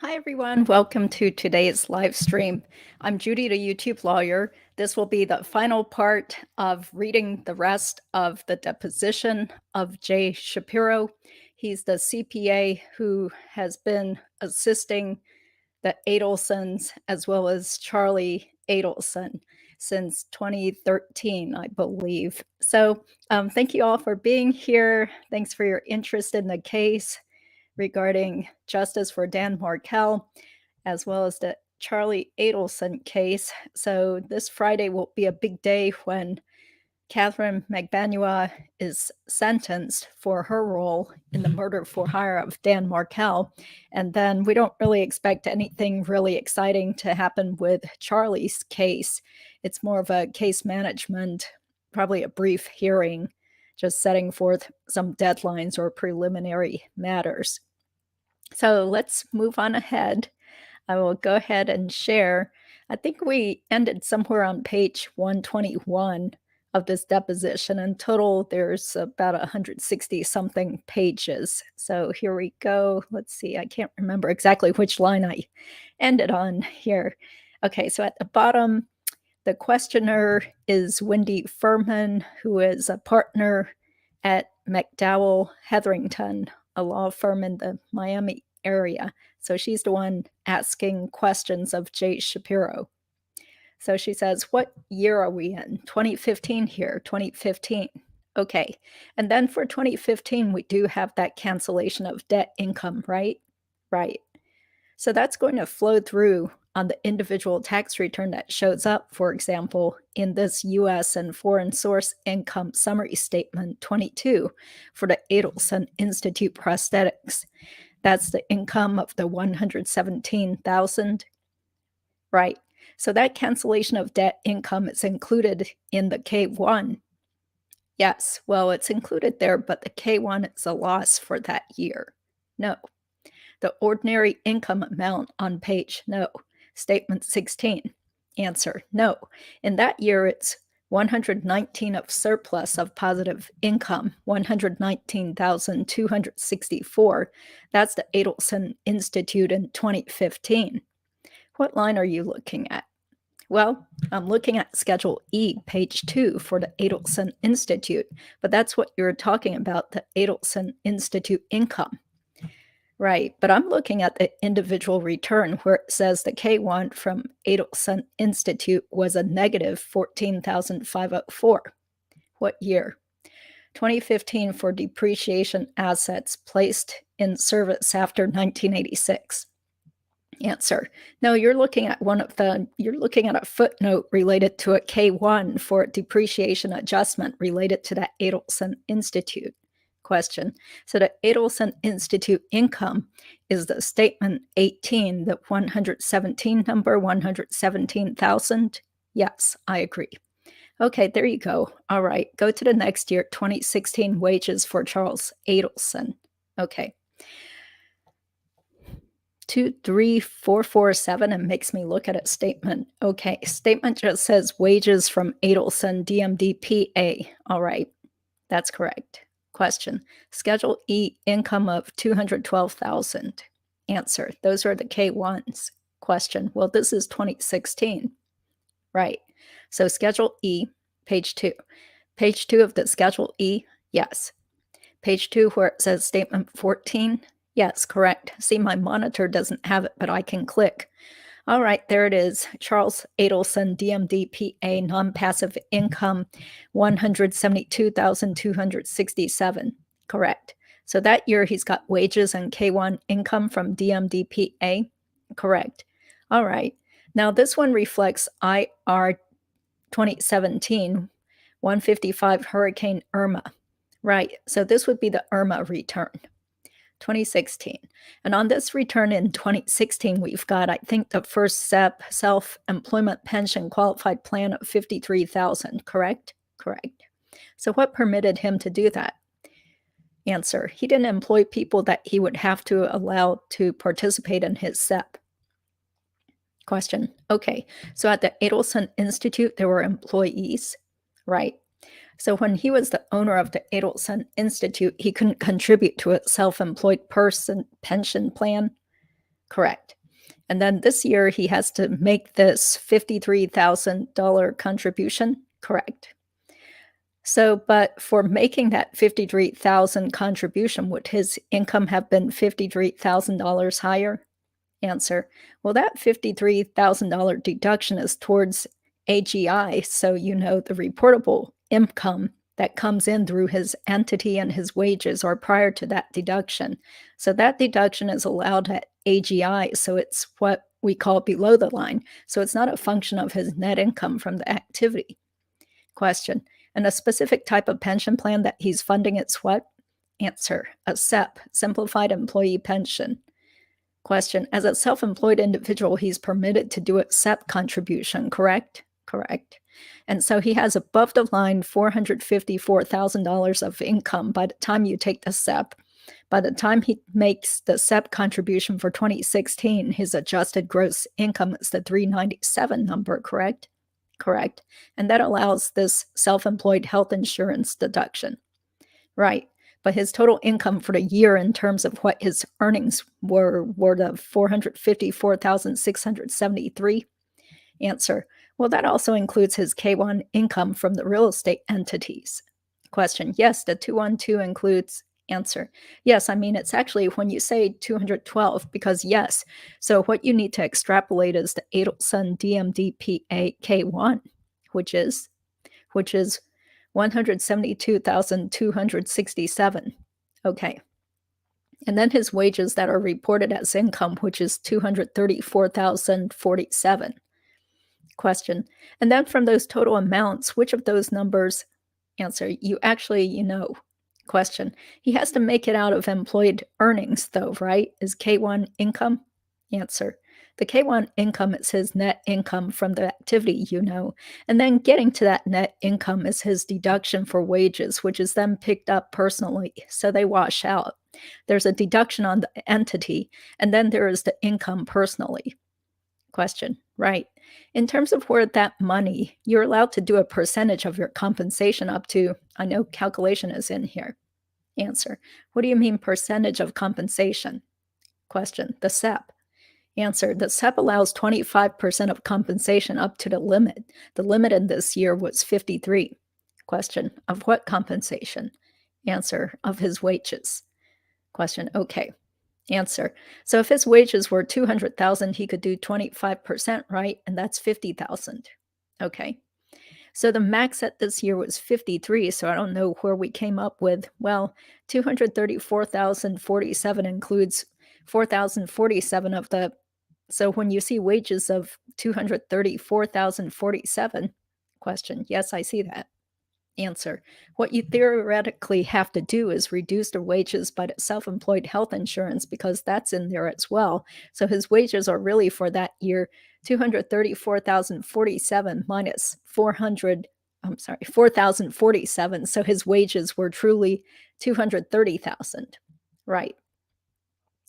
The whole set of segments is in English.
Hi, everyone. Welcome to today's live stream. I'm Judy the YouTube Lawyer. This will be the final part of reading the rest of the deposition of Jay Shapiro. He's the CPA who has been assisting the Adelsons as well as Charlie Adelson since 2013, I believe. So thank you all for being here. Thanks for your interest in the case regarding justice for Dan Markel, as well as the Charlie Adelson case. So this Friday will be a big day when Katherine Magbanua is sentenced for her role in the murder for hire of Dan Markel. And then we don't really expect anything really exciting to happen with Charlie's case. It's more of a case management, probably a brief hearing, just setting forth some deadlines or preliminary matters. So let's move on ahead. I will go ahead and share. I think we ended somewhere on page 121 of this deposition. In total, there's about 160 something pages. So here we go. Let's see. I can't remember exactly which line I ended on here. Okay, so at the bottom, the questioner is Wendi Furman, who is a partner at McDowell Hetherington, a law firm in the Miami area. So she's the one asking questions of Jay Shapiro. So she says, what year are we in? 2015 here, 2015. Okay. And then for 2015, we do have that cancellation of debt income, right? Right. So that's going to flow through on the individual tax return that shows up, for example, in this U.S. and foreign source income summary statement 22 for the Adelson Institute prosthetics. That's the income of the $117,000, right? So that cancellation of debt income is included in the K1. Yes, well, it's included there, but the K1 is a loss for that year. No. The ordinary income amount on page, no. Statement 16, answer, no. In that year, it's 119 of surplus of positive income, 119,264. That's the Adelson Institute in 2015. What line are you looking at? Well, I'm looking at Schedule E, page 2 for the Adelson Institute, but that's what you're talking about, the Adelson Institute income. Right, but I'm looking at the individual return where it says the K1 from Adelson Institute was a negative 14,504. What year? 2015 for depreciation assets placed in service after 1986. Answer. No, you're looking at a footnote related to a K1 for a depreciation adjustment related to that Adelson Institute. Question. So the Adelson Institute income is the statement 18, the 117 number, 117,000? Yes, I agree. Okay, there you go. All right, go to the next year, 2016 wages for Charles Adelson. Okay. 23447 and makes me look at a statement. Okay, statement just says wages from Adelson DMDPA. All right, that's correct. Question. Schedule E, income of 212,000. Answer. Those are the K1s. Question. Well, this is 2016. Right. So Schedule E, page 2. Page 2 of the Schedule E, yes. Page 2 where it says statement 14, yes, correct. See, my monitor doesn't have it, but I can click. All right, there it is. Charles Adelson, DMDPA, non-passive income, 172,267. Correct. So that year he's got wages and K1 income from DMDPA. Correct. All right. Now this one reflects IR 2017, 155 Hurricane Irma. Right. So this would be the Irma return. 2016. And on this return in 2016, we've got, I think, the first SEP, self-employment pension qualified plan of 53,000, correct? Correct. So what permitted him to do that? Answer, he didn't employ people that he would have to allow to participate in his SEP. Question, okay, so at the Adelson Institute, there were employees, right? So when he was the owner of the Adelson Institute, he couldn't contribute to a self-employed person pension plan. Correct. And then this year he has to make this $53,000 contribution. Correct. So, but for making that 53,000 contribution, would his income have been $53,000 higher? Answer. Well, that $53,000 deduction is towards AGI, so the reportable income that comes in through his entity and his wages are prior to that deduction. So that deduction is allowed at AGI, so it's what we call below the line. So it's not a function of his net income from the activity. Question. And a specific type of pension plan that he's funding, it's what? Answer. A SEP, Simplified Employee Pension. Question. As a self-employed individual, he's permitted to do a SEP contribution, correct? Correct. And so he has above the line $454,000 of income by the time you take the SEP. By the time he makes the SEP contribution for 2016, his adjusted gross income is the 397 number, correct? Correct. And that allows this self-employed health insurance deduction. Right. But his total income for the year in terms of what his earnings were the 454,673. Answer. Well, that also includes his K1 income from the real estate entities. Question. Yes, the 212 includes. Answer. Yes, I mean, it's actually when you say 212, because yes. So what you need to extrapolate is the Adelson DMDPA K1, which is 172,267. Okay. And then his wages that are reported as income, which is 234,047. Question. And then from those total amounts, which of those numbers? Answer. You actually, Question. He has to make it out of employed earnings, though, right? Is K1 income? Answer. The K1 income is his net income from the activity, and then getting to that net income is his deduction for wages, which is then picked up personally, so they wash out. There's a deduction on the entity, and then there is the income personally. Question. Right. In terms of where that money, you're allowed to do a percentage of your compensation up to, I know calculation is in here. Answer. What do you mean percentage of compensation? Question. The SEP. Answer. The SEP allows 25% of compensation up to the limit. The limit in this year was 53. Question. Of what compensation? Answer. Of his wages. Question. Okay. Answer. So if his wages were 200,000, he could do 25%, right? And that's 50,000. Okay. So the max at this year was 53. So I don't know where we came up with, 234,047 includes 4,047 of the. So when you see wages of 234,047, question. Yes, I see that. Answer. What you theoretically have to do is reduce the wages by the self-employed health insurance, because that's in there as well. So his wages are really for that year 234,047 minus 4,047. So his wages were truly 230,000. Right.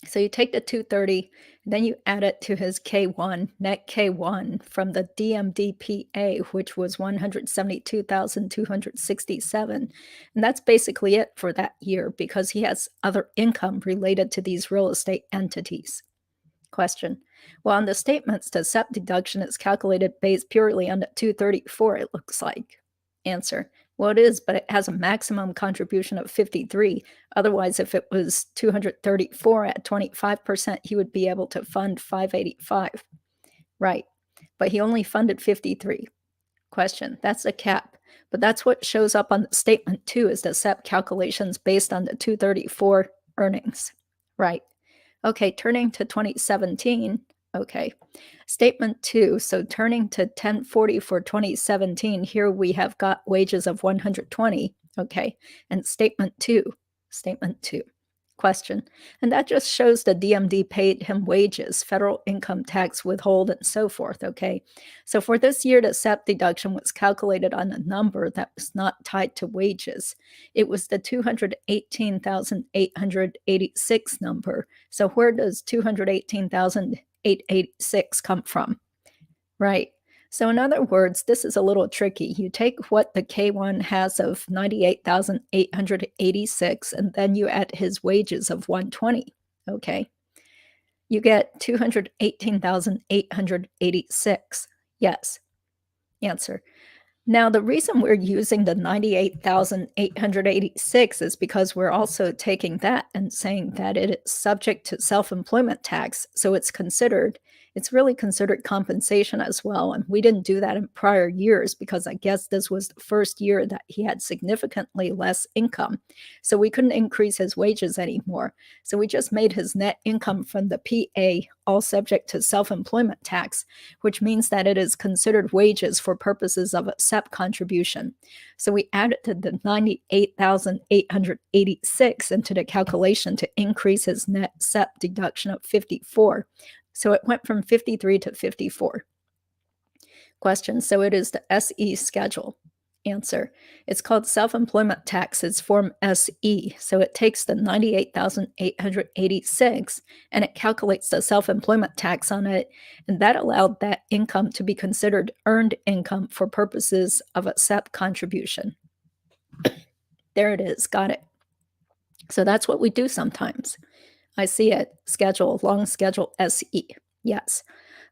So you take the 230, then you add it to his K1, net K1 from the DMDPA, which was 172,267. And that's basically it for that year, because he has other income related to these real estate entities. Question. Well, on the statements, the SEP deduction is calculated based purely on the 234, it looks like. Answer. Well, it is, but it has a maximum contribution of 53. Otherwise, if it was 234 at 25%, he would be able to fund 585. Right. But he only funded 53. Question. That's a cap. But that's what shows up on the statement too, is the SEP calculations based on the 234 earnings. Right. Okay, turning to 2017. Okay. Statement 2. So turning to 1040 for 2017, here we have got wages of 120. Okay. And statement 2. Statement 2. Question. And that just shows the DMD paid him wages, federal income tax withhold, and so forth. Okay. So for this year, the SEP deduction was calculated on a number that was not tied to wages. It was the 218,886 number. So where does 218,886 come from? Right. So in other words, this is a little tricky. You take what the K1 has of 98,886, and then you add his wages of 120. Okay. You get 218,886. Yes. Answer. Now, the reason we're using the 98,886 is because we're also taking that and saying that it is subject to self-employment tax. So it's really considered compensation as well. And we didn't do that in prior years because I guess this was the first year that he had significantly less income. So we couldn't increase his wages anymore. So we just made his net income from the PA all subject to self-employment tax, which means that it is considered wages for purposes of a SEP contribution. So we added the 98,886 into the calculation to increase his net SEP deduction of 54. So it went from 53 to 54. Question. So it is the SE schedule. Answer. It's called self-employment tax. It's Form SE. So it takes the 98,886 and it calculates the self-employment tax on it. And that allowed that income to be considered earned income for purposes of a SEP contribution. There it is. Got it. So that's what we do sometimes. I see it. Schedule, long schedule SE. Yes.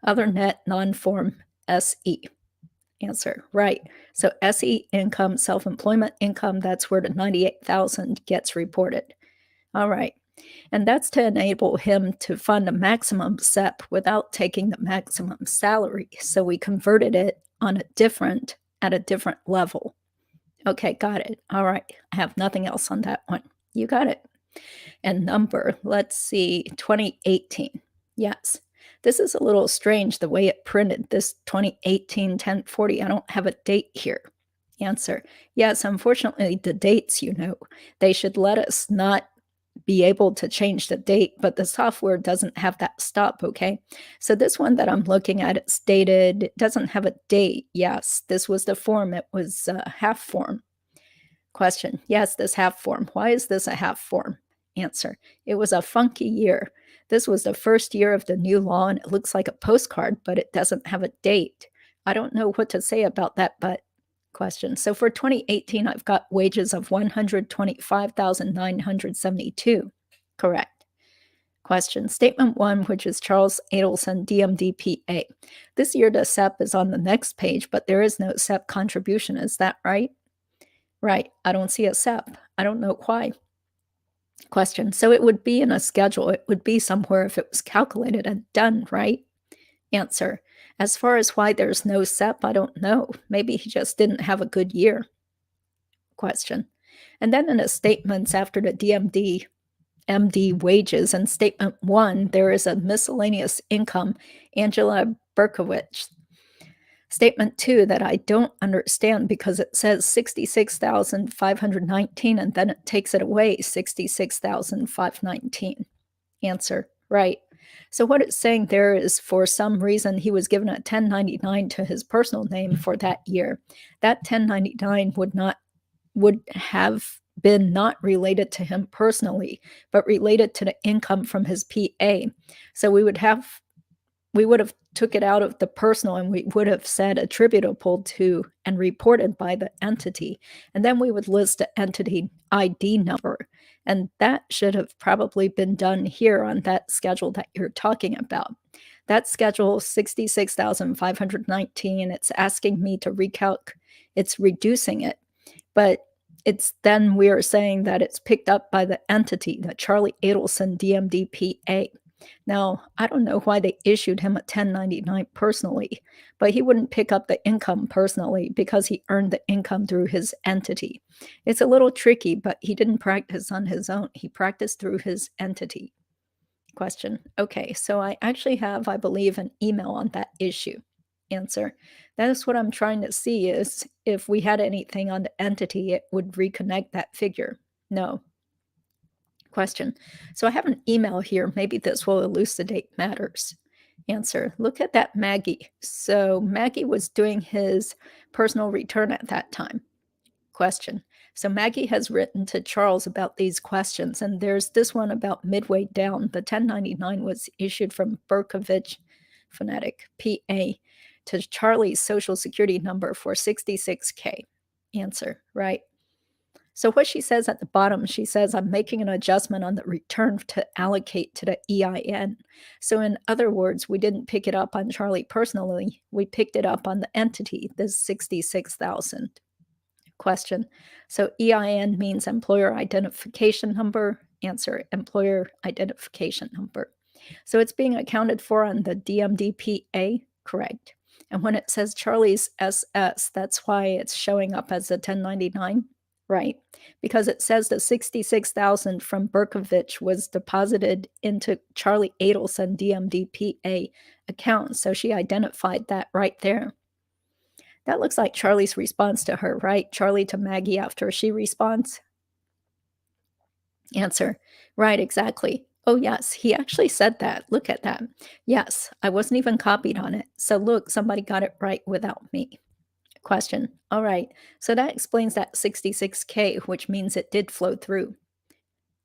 Other net, non-form SE. Answer. Right. So SE income, self-employment income, that's where the 98,000 gets reported. All right. And that's to enable him to fund a maximum SEP without taking the maximum salary. So we converted it at a different level. Okay, got it. All right. I have nothing else on that one. You got it. And number, let's see, 2018. Yes. This is a little strange the way it printed, this 2018-1040. I don't have a date here. Answer. Yes, unfortunately, the dates, they should let us not be able to change the date, but the software doesn't have that stop, okay? So this one that I'm looking at, it's dated, it doesn't have a date. Yes, this was the form. It was a half form. Question. Yes, this half form. Why is this a half form? Answer. It was a funky year. This was the first year of the new law, and it looks like a postcard, but it doesn't have a date. I don't know what to say about that, but question. So for 2018, I've got wages of 125,972. Correct. Question. Statement 1, which is Charles Adelson, DMD-PA. This year, the SEP is on the next page, but there is no SEP contribution. Is that right? Right. I don't see a SEP. I don't know why. Question. So it would be in a schedule. It would be somewhere if it was calculated and done, right? Answer. As far as why there's no SEP, I don't know. Maybe he just didn't have a good year. Question. And then in the statements after the DMD, MD wages and statement 1, there is a miscellaneous income, Angela Berkowitz. Statement 2 that I don't understand because it says 66,519 and then it takes it away, 66,519. Answer. Right. So what it's saying there is for some reason he was given a 1099 to his personal name for that year. That 1099 would have been not related to him personally, but related to the income from his PA. So we would have took it out of the personal and we would have said attributable to and reported by the entity. And then we would list the entity ID number. And that should have probably been done here on that schedule that you're talking about. That schedule, 66,519, it's asking me to recalc. It's reducing it. But then we are saying that it's picked up by the entity, the Charlie Adelson DMD-PA. Now, I don't know why they issued him a 1099 personally, but he wouldn't pick up the income personally because he earned the income through his entity. It's a little tricky, but he didn't practice on his own. He practiced through his entity. Question. Okay, so I actually have, I believe, an email on that issue. Answer. That is what I'm trying to see is if we had anything on the entity, it would reconnect that figure. No. Question. So I have an email here. Maybe this will elucidate matters. Answer. Look at that Maggie. So Maggie was doing his personal return at that time. Question. So Maggie has written to Charles about these questions, and there's this one about midway down. The 1099 was issued from Berkowitz, phonetic, PA, to Charlie's social security number for 66K. Answer. Right. So what she says at the bottom, she says, I'm making an adjustment on the return to allocate to the EIN. So in other words, we didn't pick it up on Charlie personally. We picked it up on the entity, the 66,000. Question. So EIN means employer identification number. Answer, employer identification number. So it's being accounted for on the DMDPA, correct. And when it says Charlie's SS, that's why it's showing up as a 1099, right? Because it says the 66,000 from Berkovich was deposited into Charlie Adelson DMDPA account. So she identified that right there. That looks like Charlie's response to her, right? Charlie to Maggie after she responds. Answer, right, exactly. Oh, yes, he actually said that. Look at that. Yes, I wasn't even copied on it. So look, somebody got it right without me. Question. All right, so that explains that 66K, which means it did flow through.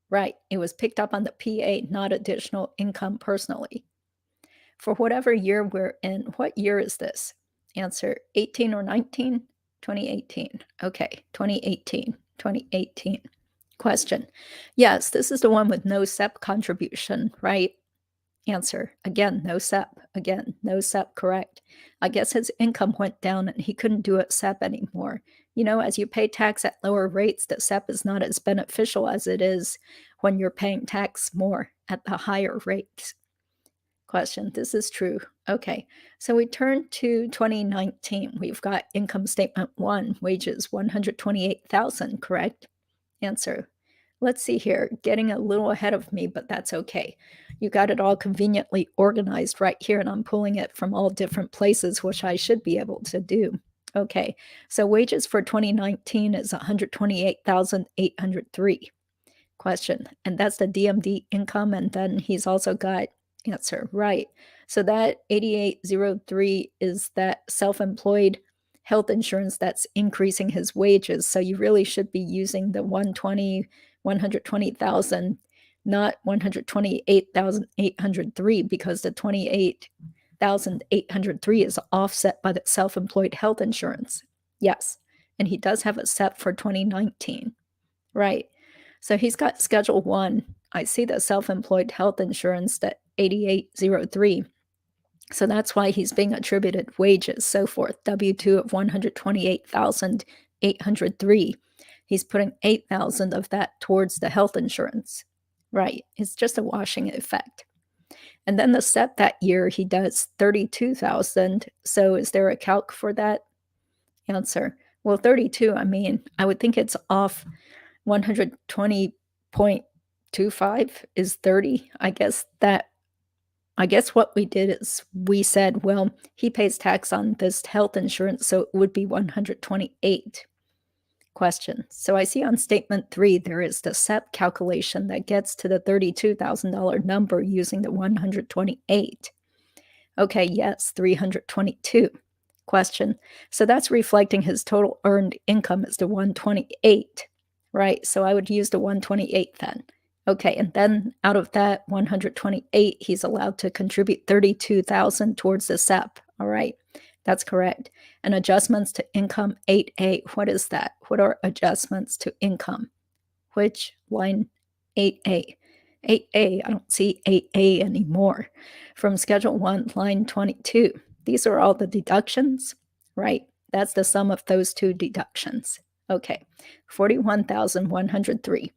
Right, it was picked up on the PA, not additional income personally. For whatever year we're in, what year is this? Answer, 18 or 19? 2018. Okay, 2018. 2018. Question. Yes, this is the one with no SEP contribution, right? Answer. Again, no SEP. Again, no SEP, correct. I guess his income went down and he couldn't do it SEP anymore. You know, as you pay tax at lower rates, the SEP is not as beneficial as it is when you're paying tax more at the higher rates. Question. This is true. Okay, so we turn to 2019. We've got income statement 1, wages 128,000, correct? Answer. Let's see here, getting a little ahead of me, but that's okay. You got it all conveniently organized right here, and I'm pulling it from all different places, which I should be able to do. Okay, so wages for 2019 is 128,803. Question, and that's the DMD income, and then he's also got answer, right. So that 8803 is that self-employed health insurance that's increasing his wages. So you really should be using the 120,000, not 128,803, because the 28,803 is offset by the self-employed health insurance. Yes, and he does have a SEP for 2019, right. So he's got Schedule 1. I see the self-employed health insurance, that 8803. So that's why he's being attributed wages, so forth. W-2 of 128,803. He's putting 8,000 of that towards the health insurance. Right. It's just a washing effect. And then the SEP that year, he does 32,000. So is there a calc for that? Answer. Well, 32, I mean, I would think it's off 120.25 is 30. I guess what we did is we said, well, he pays tax on this health insurance, so it would be 128. Question. So I see on statement 3, there is the SEP calculation that gets to the $32,000 number using the 128. Okay, yes, 322. Question. So that's reflecting his total earned income is the 128, right? So I would use the 128 then. Okay, and then out of that 128, he's allowed to contribute 32,000 towards the SEP. All right, that's correct. And adjustments to income 8A, what is that? What are adjustments to income? Which line? 8A. 8A, I don't see 8A anymore. From Schedule 1, line 22. These are all the deductions, right? That's the sum of those two deductions. Okay, 41,103.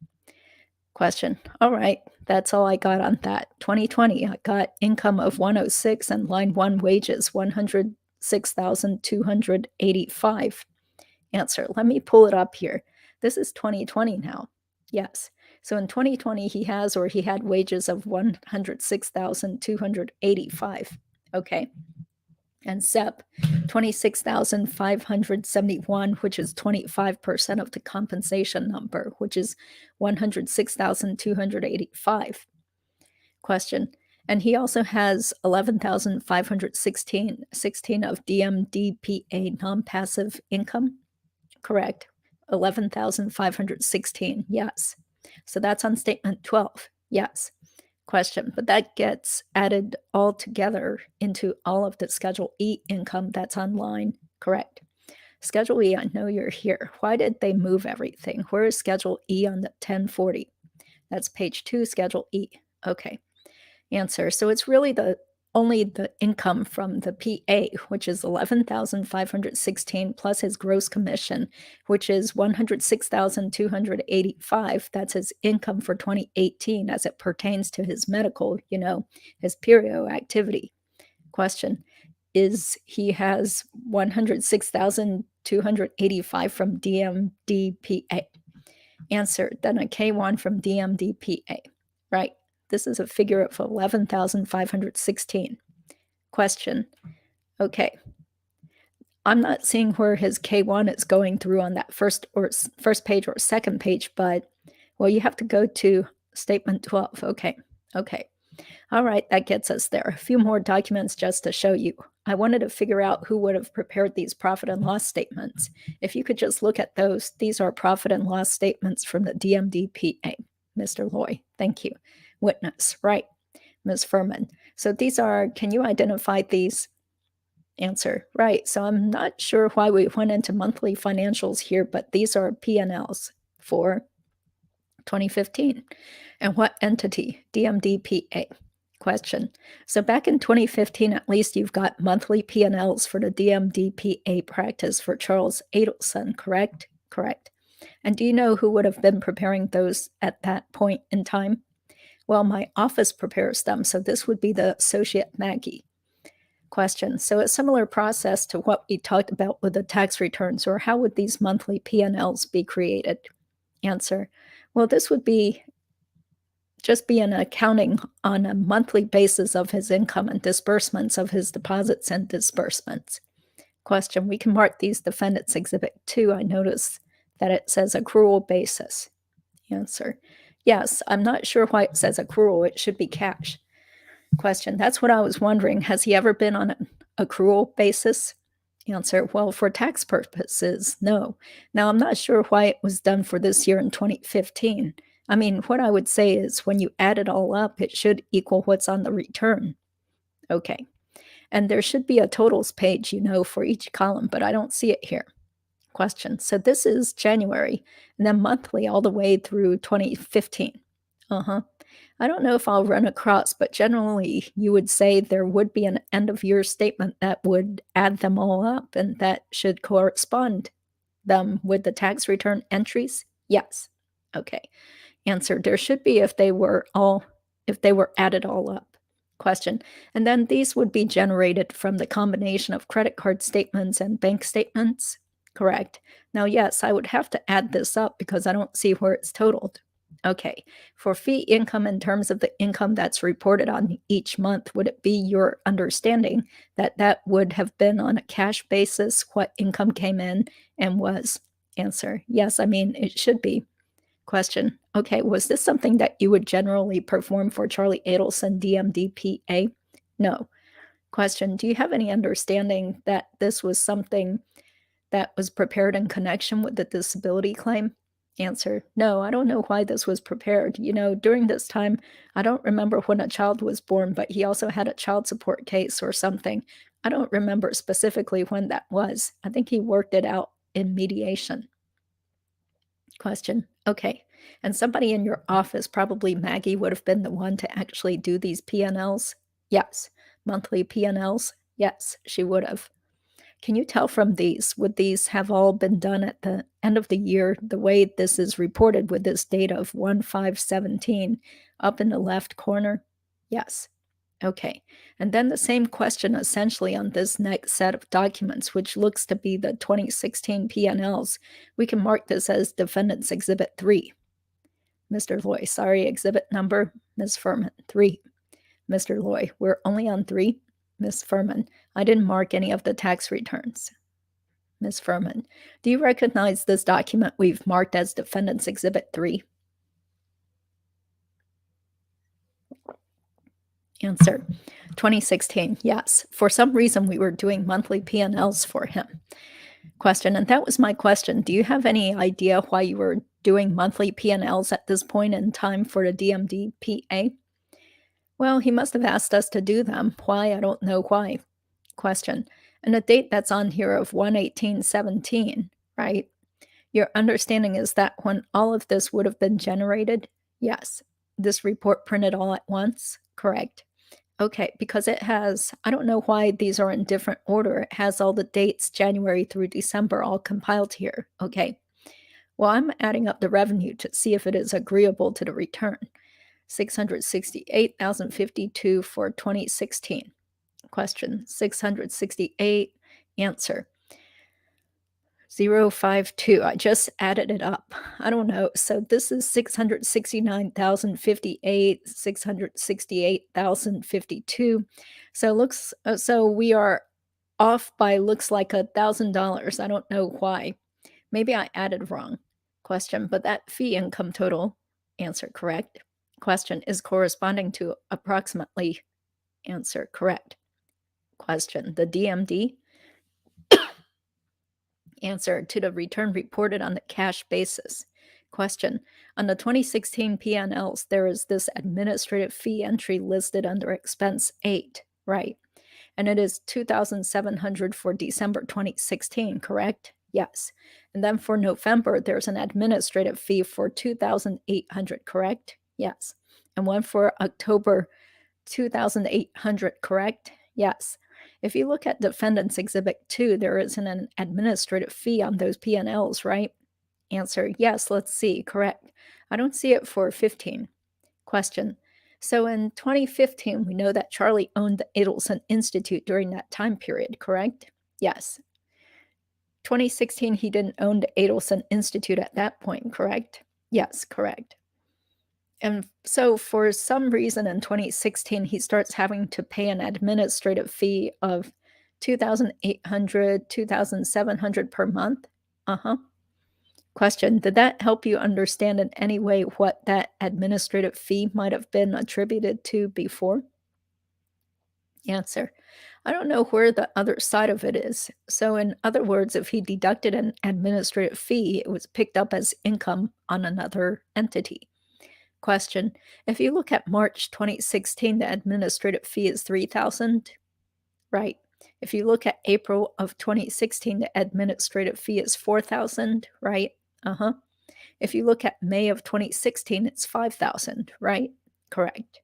Question. All right, that's all I got on that. 2020, I got income of 106 and line 1 wages, 106,285. Answer. Let me pull it up here. This is 2020 now. Yes. So in 2020, he had wages of 106,285. Okay. And SEP, 26,571, which is 25% of the compensation number, which is 106,285. Question. And he also has 11,516 of DMDPA non-passive income. Correct. 11,516. Yes. So that's on statement 12. Yes. Question. But that gets added all together into all of the Schedule E income that's online. Correct. Schedule E, I know you're here. Why did they move everything? Where is Schedule E on the 1040? That's page 2, Schedule E. Okay. Answer. So it's really only the income from the PA, which is $11,516 plus his gross commission, which is $106,285. That's his income for 2018 as it pertains to his medical, his period activity. Question is he has 106,285 from DMDPA. Answer, then a K1 from DMDPA. Right. This is a figure of 11,516. Question. Okay. I'm not seeing where his K1 is going through on that first page or second page, but, well, you have to go to statement 12. Okay. All right, that gets us there. A few more documents just to show you. I wanted to figure out who would have prepared these profit and loss statements. If you could just look at those, these are profit and loss statements from the DMDPA. Mr. Loy, thank you. Witness, right. Ms. Furman. So these are, can you identify these? Answer, right. So I'm not sure why we went into monthly financials here, but these are P&Ls for 2015. And what entity? DMDPA. Question. So back in 2015, at least you've got monthly P&Ls for the DMDPA practice for Charles Adelson, correct? Correct. And do you know who would have been preparing those at that point in time? Well, my office prepares them, so this would be the associate Maggie. Question. So a similar process to what we talked about with the tax returns, or how would these monthly P&Ls be created? Answer. Well, this would just be an accounting on a monthly basis of his income and disbursements of his deposits and disbursements. Question. We can mark these Defendants Exhibit 2. I notice that it says accrual basis. Answer. Yes, I'm not sure why it says accrual. It should be cash. Question. That's what I was wondering. Has he ever been on an accrual basis? Answer. Well, for tax purposes, no. Now, I'm not sure why it was done for this year in 2015. I mean, what I would say is when you add it all up, it should equal what's on the return. Okay. And there should be a totals page, for each column, but I don't see it here. Question. So this is January, and then monthly all the way through 2015. I don't know if I'll run across, but generally you would say there would be an end of year statement that would add them all up, and that should correspond them with the tax return entries. Yes. Okay. Answer. There should be if they were added all up. Question. And then these would be generated from the combination of credit card statements and bank statements. Correct. Now, yes, I would have to add this up because I don't see where it's totaled. Okay. For fee income, in terms of the income that's reported on each month, would it be your understanding that that would have been on a cash basis, what income came in and was? Answer. Yes, I mean, it should be. Question. Okay, was this something that you would generally perform for Charlie Adelson, DMDPA? No. Question. Do you have any understanding that this was something that was prepared in connection with the disability claim? Answer. No, I don't know why this was prepared. During this time, I don't remember when a child was born, but he also had a child support case or something. I don't remember specifically when that was. I think he worked it out in mediation. Question. Okay. And somebody in your office, probably Maggie, would have been the one to actually do these P&Ls? Yes. Monthly P&Ls? Yes, she would have. Can you tell from these, would these have all been done at the end of the year, the way this is reported with this date of 1/5/17 up in the left corner? Yes. Okay. And then the same question essentially on this next set of documents, which looks to be the 2016 P&Ls. We can mark this as Defendants Exhibit 3. Mr. Loy, sorry, exhibit number, Ms. Furman, 3. Mr. Loy, we're only on 3. Ms. Furman, I didn't mark any of the tax returns. Ms. Furman, do you recognize this document we've marked as Defendants Exhibit 3? Answer. 2016, yes. For some reason, we were doing monthly P&Ls for him. Question, and that was my question. Do you have any idea why you were doing monthly P&Ls at this point in time for the DMDPA? Well, he must have asked us to do them. Why? I don't know why. Question, And the date that's on here of 1/18/17, right? Your understanding is that when all of this would have been generated? Yes. This report printed all at once? Correct. Okay, because it has, I don't know why these are in different order. It has all the dates, January through December, all compiled here. Okay. Well, I'm adding up the revenue to see if it is agreeable to the return. 668,052 for 2016. Question 668, answer 052. I just added it up. I don't know. So this is 669,058, 668,052. So we are off by looks like $1,000. I don't know why. Maybe I added wrong. Question, but that fee income total, answer correct. Question, is corresponding to approximately, answer correct. Question, the DMD, answer to the return reported on the cash basis. Question, on the 2016 P&Ls, there is this administrative fee entry listed under expense 8, right? And it is $2,700 for December 2016, correct? Yes. And then for November, there's an administrative fee for $2,800, correct? Yes. And one for October, $2,800, correct? Yes. If you look at Defendant's Exhibit 2, there is an administrative fee on those P&Ls, right? Answer, yes, let's see, correct. I don't see it for 15. Question, so in 2015, we know that Charlie owned the Adelson Institute during that time period, correct? Yes. 2016, he didn't own the Adelson Institute at that point, correct? Yes, correct. And so for some reason in 2016, he starts having to pay an administrative fee of $2,800, $2,700 per month. Question, did that help you understand in any way what that administrative fee might have been attributed to before? Answer, I don't know where the other side of it is. So in other words, if he deducted an administrative fee, it was picked up as income on another entity. Question, if you look at March 2016, the administrative fee is $3,000, right? If you look at April of 2016, the administrative fee is $4,000, right? If you look at May of 2016, it's $5,000, right? Correct.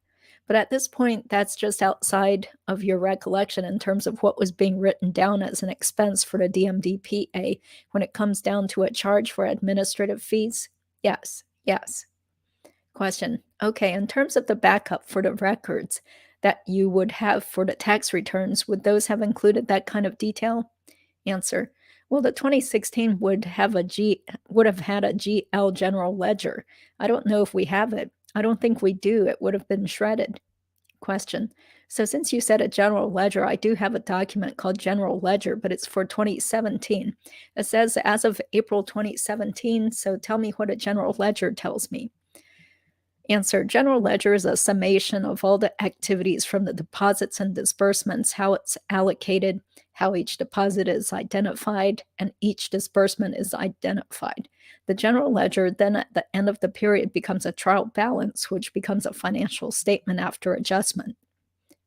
But at this point, that's just outside of your recollection in terms of what was being written down as an expense for the DMDPA when it comes down to a charge for administrative fees. Yes, yes. Question, okay, in terms of the backup for the records that you would have for the tax returns, would those have included that kind of detail? Answer, well, the 2016 would have had a GL general ledger. I don't know if we have it. I don't think we do. It would have been shredded. Question, so since you said a general ledger, I do have a document called general ledger, but it's for 2017. It says as of April 2017, so tell me what a general ledger tells me. Answer, general ledger is a summation of all the activities from the deposits and disbursements, how it's allocated, how each deposit is identified, and each disbursement is identified. The general ledger then at the end of the period becomes a trial balance, which becomes a financial statement after adjustment.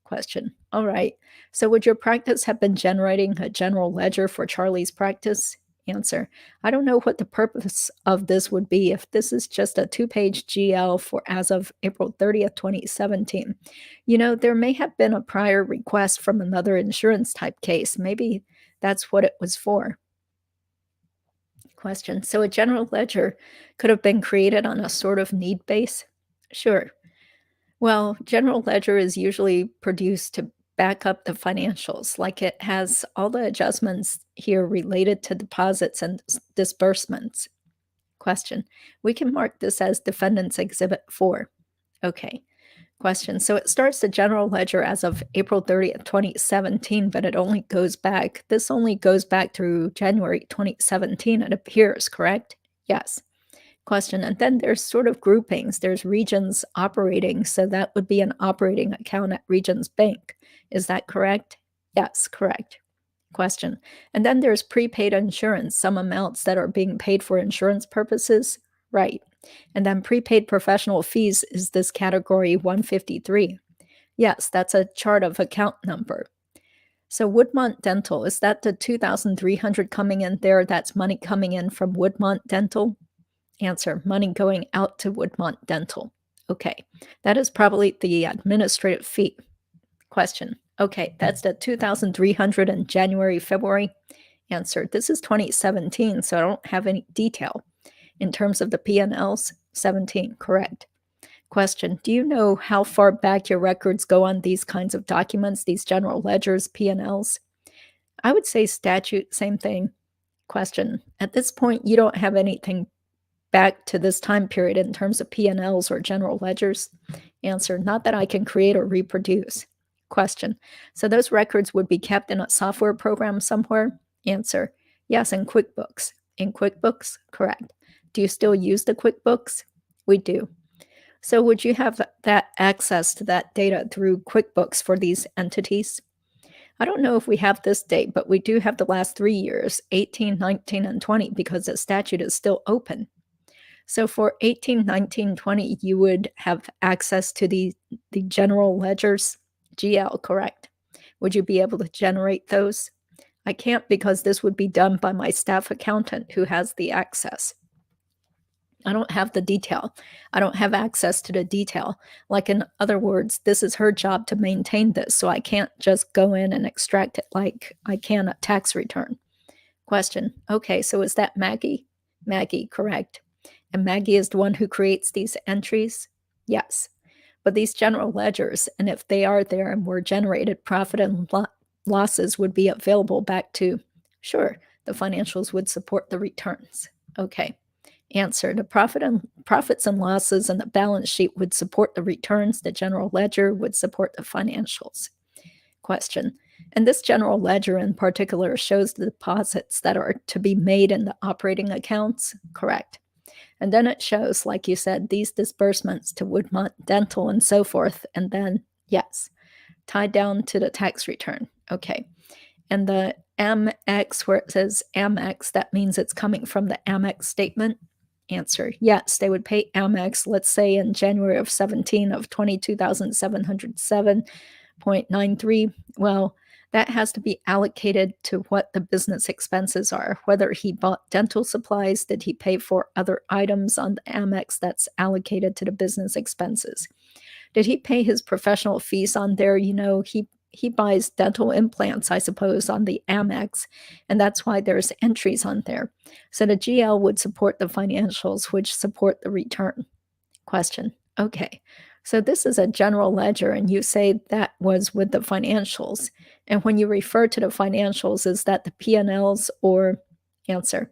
Question, all right, so would your practice have been generating a general ledger for Charlie's practice? Answer, I don't know what the purpose of this would be if this is just a 2-page GL for as of April 30th, 2017. You know, there may have been a prior request from another insurance type case. Maybe that's what it was for. Question, so a general ledger could have been created on a sort of need base? Sure. Well, general ledger is usually produced to back up the financials, like it has all the adjustments here related to deposits and disbursements. Question, we can mark this as Defendant's Exhibit 4. Okay. Question, so it starts the general ledger as of April 30th, 2017, but it only goes back, this only goes back through January 2017, it appears, correct? Yes. Question, and then there's sort of groupings. There's Regions operating, so that would be an operating account at Regions Bank. Is that correct? Yes, correct. Question, and then there's prepaid insurance, some amounts that are being paid for insurance purposes. Right. And then prepaid professional fees is this category 153. Yes, that's a chart of account number. So Woodmont Dental, is that the 2,300 coming in there? That's money coming in from Woodmont Dental? Answer, money going out to Woodmont Dental. Okay, that is probably the administrative fee. Question, okay, that's the 2,300 in January, February. Answer, this is 2017, so I don't have any detail. In terms of the P&Ls, 17, correct. Question, do you know how far back your records go on these kinds of documents, these general ledgers, P&Ls? I would say statute, same thing. Question, at this point, you don't have anything back to this time period in terms of P&Ls or general ledgers? Answer, not that I can create or reproduce. Question, so those records would be kept in a software program somewhere? Answer, yes, in QuickBooks. In QuickBooks? Correct. Do you still use the QuickBooks? We do. So would you have that access to that data through QuickBooks for these entities? I don't know if we have this date, but we do have the last 3 years, 18, 19, and 20, because the statute is still open. So for 18, 19, 20, you would have access to the general ledgers, GL, correct? Would you be able to generate those? I can't, because this would be done by my staff accountant who has the access. I don't have the detail. I don't have access to the detail. Like, in other words, this is her job to maintain this, so I can't just go in and extract it like I can a tax return. Question, okay, so is that Maggie? Maggie, correct. And Maggie is the one who creates these entries? Yes. But these general ledgers, and if they are there and were generated, profit and losses would be available back to, sure, the financials would support the returns. Okay. Answer, the profits and losses and the balance sheet would support the returns. The general ledger would support the financials. Question, and this general ledger in particular shows the deposits that are to be made in the operating accounts? Correct. And then it shows, like you said, these disbursements to Woodmont Dental and so forth. And then, yes, tied down to the tax return. Okay. And the Amex, where it says Amex, that means it's coming from the Amex statement? Answer, yes, they would pay Amex, let's say in January of 17 of 22,707.93. Well, that has to be allocated to what the business expenses are. Whether he bought dental supplies, did he pay for other items on the Amex, that's allocated to the business expenses. Did he pay his professional fees on there? You know, he buys dental implants, I suppose, on the Amex, and that's why there's entries on there. So the GL would support the financials, which support the return. Question, okay. So this is a general ledger, and you say that was with the financials. And when you refer to the financials, is that the P&Ls or? Answer,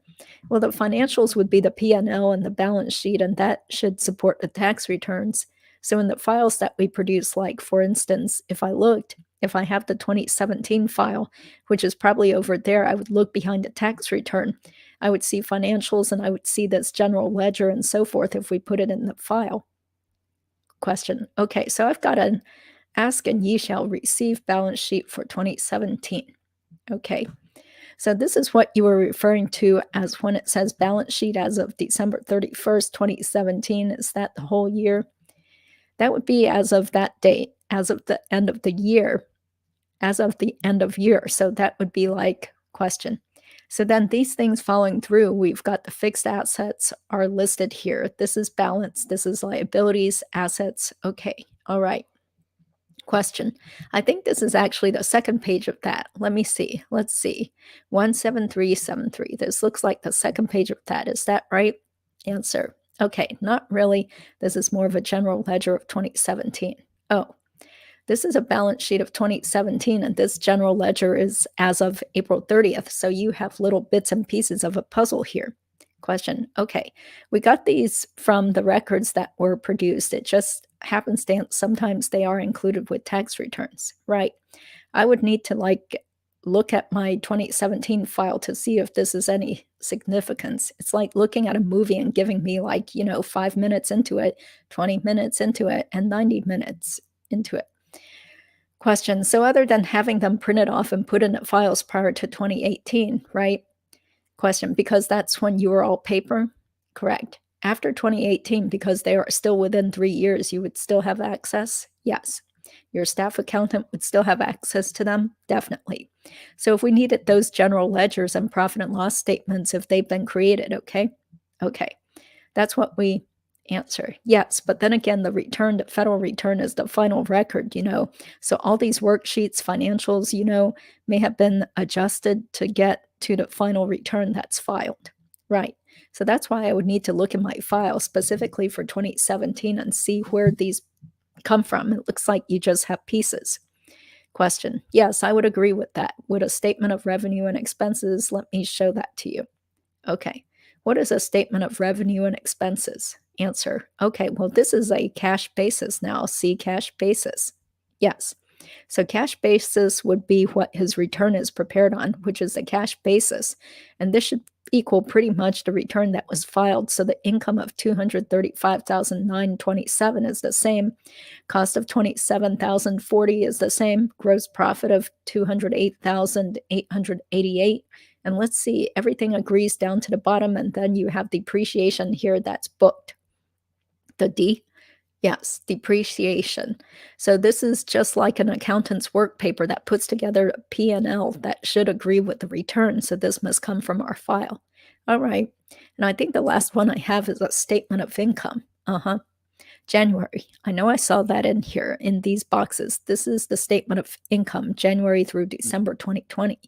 well, the financials would be the P&L and the balance sheet, and that should support the tax returns. So in the files that we produce, like, for instance, if I have the 2017 file, which is probably over there, I would look behind the tax return. I would see financials and I would see this general ledger and so forth if we put it in the file. Question, okay, so I've got an ask and ye shall receive balance sheet for 2017. Okay, so this is what you were referring to as when it says balance sheet as of December 31st, 2017. Is that the whole year? That would be as of that date, as of the end of the year, as of the end of year. So that would be like, question. So then these things following through, we've got the fixed assets are listed here. This is balance, this is liabilities, assets. Okay, all right. Question, I think this is actually the second page of that. Let me see. Let's see. 17373. This looks like the second page of that. Is that right? Answer, okay, not really. This is more of a general ledger of 2017. Oh, this is a balance sheet of 2017, and this general ledger is as of April 30th. So you have little bits and pieces of a puzzle here. Question, okay, we got these from the records that were produced. It just happenstance, sometimes they are included with tax returns, right? I would need to look at my 2017 file to see if this is any significance. It's like looking at a movie and giving me 5 minutes into it, 20 minutes into it, and 90 minutes into it. Question, so other than having them printed off and put in files prior to 2018, right? Question, because that's when you were all paper? Correct. After 2018, because they are still within 3 years, you would still have access? Yes. Your staff accountant would still have access to them? Definitely. So if we needed those general ledgers and profit and loss statements, if they've been created, okay? Okay, that's what we answer. Yes, but then again, the return, the federal return is the final record, So all these worksheets, financials, may have been adjusted to get to the final return that's filed. Right. So that's why I would need to look in my file specifically for 2017 and see where these come from. It looks like you just have pieces. Question. Yes, I would agree with that. With a statement of revenue and expenses, let me show that to you. Okay. What is a statement of revenue and expenses? Answer. Okay, well, this is a cash basis now. See cash basis. Yes. So cash basis would be what his return is prepared on, which is a cash basis. And this should equal pretty much the return that was filed. So the income of $235,927 is the same. Cost of $27,040 is the same. Gross profit of $208,888. And let's see, everything agrees down to the bottom, and then you have depreciation here that's booked. The D, yes, depreciation. So this is just like an accountant's work paper that puts together a P&L that should agree with the return. So this must come from our file. All right. And I think the last one I have is a statement of income. January. I know I saw that in here in these boxes. This is the statement of income, January through December 2020.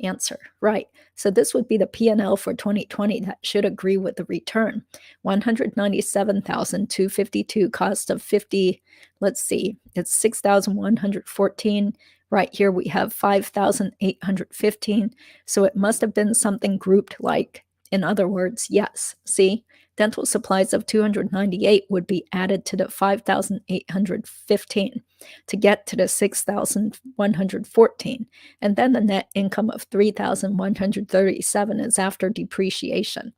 Answer. Right. So this would be the P&L for 2020 that should agree with the return. $197,252, cost of 50. Let's see. It's 6,114. Right here we have 5,815. So it must have been something grouped like, in other words, yes. See? Dental supplies of 298 would be added to the 5,815 to get to the 6,114. And then the net income of 3,137 is after depreciation.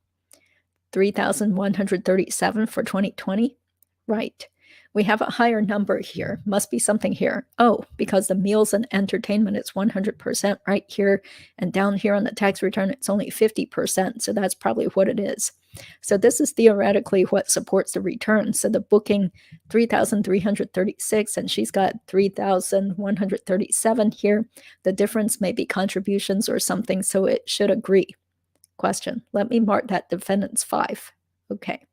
3,137 for 2020? Right. We have a higher number here. Must be something here. Oh, because the meals and entertainment is 100% right here. And down here on the tax return, it's only 50%. So that's probably what it is. So this is theoretically what supports the return. So the booking 3,336, and she's got 3,137 here. The difference may be contributions or something, so it should agree. Question. Let me mark that defendant's 5. Okay.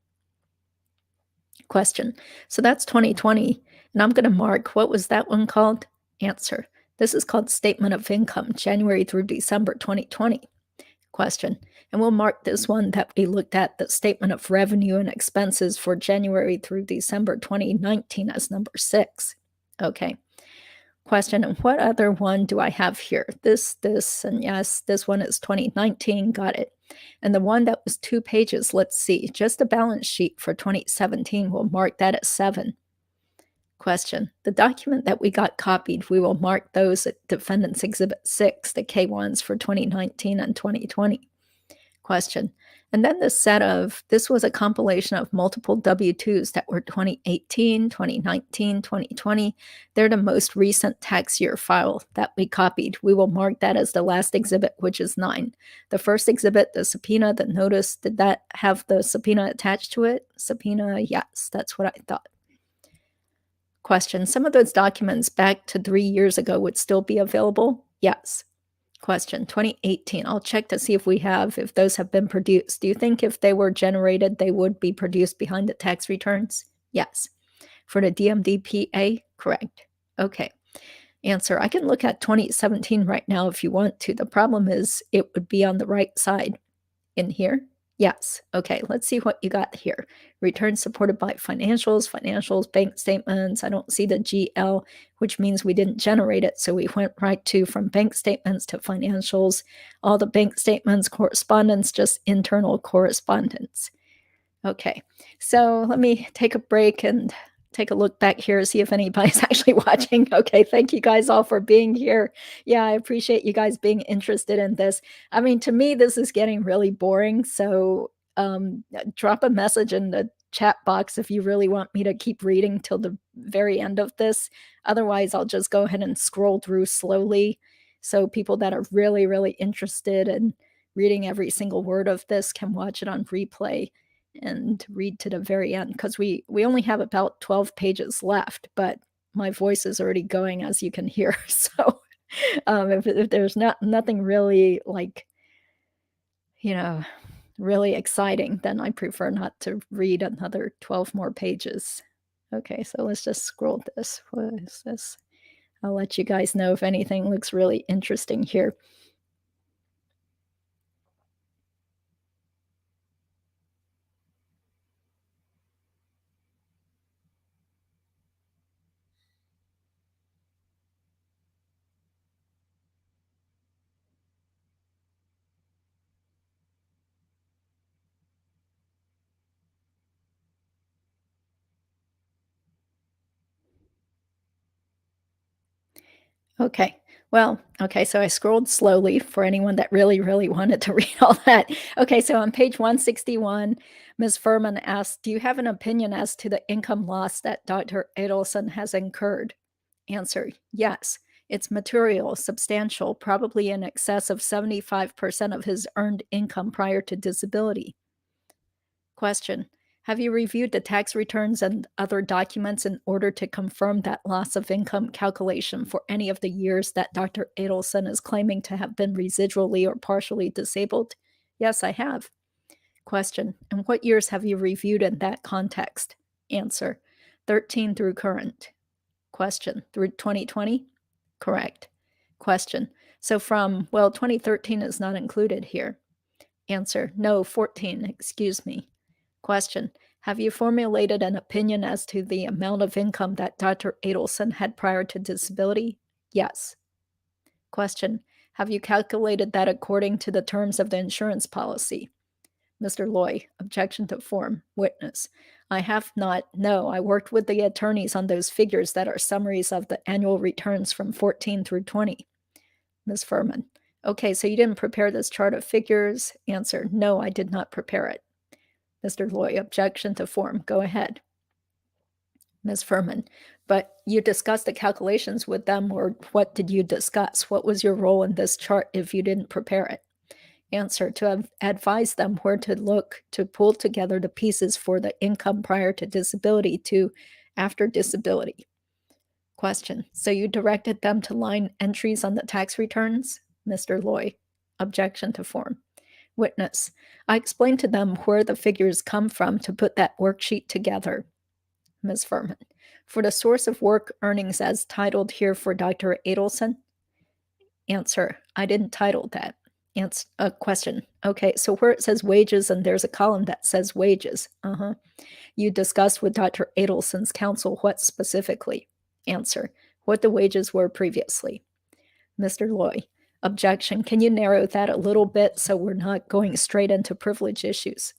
Question. So that's 2020, and I'm going to mark, what was that one called? Answer. This is called Statement of Income, January through December 2020. Question. And we'll mark this one that we looked at, the Statement of Revenue and Expenses for January through December 2019 as number 6. Okay. Question. And what other one do I have here? This, and yes, this one is 2019. Got it. And the one that was 2 pages, let's see, just a balance sheet for 2017, we'll mark that as 7. Question. The document that we got copied, we will mark those at Defendant's Exhibit 6, the K1s for 2019 and 2020. Question. And then this was a compilation of multiple W-2s that were 2018, 2019, 2020. They're the most recent tax year file that we copied. We will mark that as the last exhibit, which is 9. The first exhibit, the subpoena, the notice, did that have the subpoena attached to it? Subpoena, yes, that's what I thought. Question. Some of those documents back to 3 years ago would still be available? Yes. Question. 2018. I'll check to see if those have been produced. Do you think if they were generated, they would be produced behind the tax returns? Yes. For the DMDPA? Correct. Okay. Answer. I can look at 2017 right now if you want to. The problem is it would be on the right side. In here? Yes. Okay, let's see what you got here. Returns supported by financials, bank statements. I don't see the GL, which means we didn't generate it. So we went right from bank statements to financials. All the bank statements, correspondence, just internal correspondence. Okay, so let me take a break and take a look back here, see if anybody's actually watching. Okay, thank you guys all for being here. Yeah, I appreciate you guys being interested in this. I mean, to me, this is getting really boring. So drop a message in the chat box if you really want me to keep reading till the very end of this. Otherwise, I'll just go ahead and scroll through slowly. So people that are really, really interested in reading every single word of this can watch it on replay and read to the very end, because we only have about 12 pages left, but my voice is already going, as you can hear. So if there's nothing really like, really exciting, then I prefer not to read another 12 more pages. Okay, so let's just scroll this. What is this? I'll let you guys know if anything looks really interesting here. Okay. Well, okay, so I scrolled slowly for anyone that really, really wanted to read all that. Okay, so on page 161, Ms. Furman asked, do you have an opinion as to the income loss that Dr. Adelson has incurred? Answer, yes. It's material, substantial, probably in excess of 75% of his earned income prior to disability. Question, have you reviewed the tax returns and other documents in order to confirm that loss of income calculation for any of the years that Dr. Adelson is claiming to have been residually or partially disabled? Yes, I have. Question, and what years have you reviewed in that context? Answer, 13 through current. Question, through 2020? Correct. Question, so from, 2013 is not included here. Answer, no, 14, excuse me. Question, have you formulated an opinion as to the amount of income that Dr. Adelson had prior to disability? Yes. Question, have you calculated that according to the terms of the insurance policy? Mr. Loy, objection to form. Witness, I have not. No, I worked with the attorneys on those figures that are summaries of the annual returns from 14 through 20. Ms. Furman, okay, so you didn't prepare this chart of figures? Answer, no, I did not prepare it. Mr. Loy, objection to form. Go ahead. Ms. Furman, but you discussed the calculations with them, or what did you discuss? What was your role in this chart if you didn't prepare it? Answer, to advise them where to look to pull together the pieces for the income prior to disability to after disability. Question, so you directed them to line entries on the tax returns? Mr. Loy, objection to form. Witness, I explained to them where the figures come from to put that worksheet together. Ms. Furman, for the source of work earnings as titled here for Dr. Adelson? Answer, I didn't title that. Question, okay, so where it says wages and there's a column that says wages, you discussed with Dr. Adelson's counsel what specifically? Answer, what the wages were previously. Mr. Loy, objection, can you narrow that a little bit so we're not going straight into privilege issues?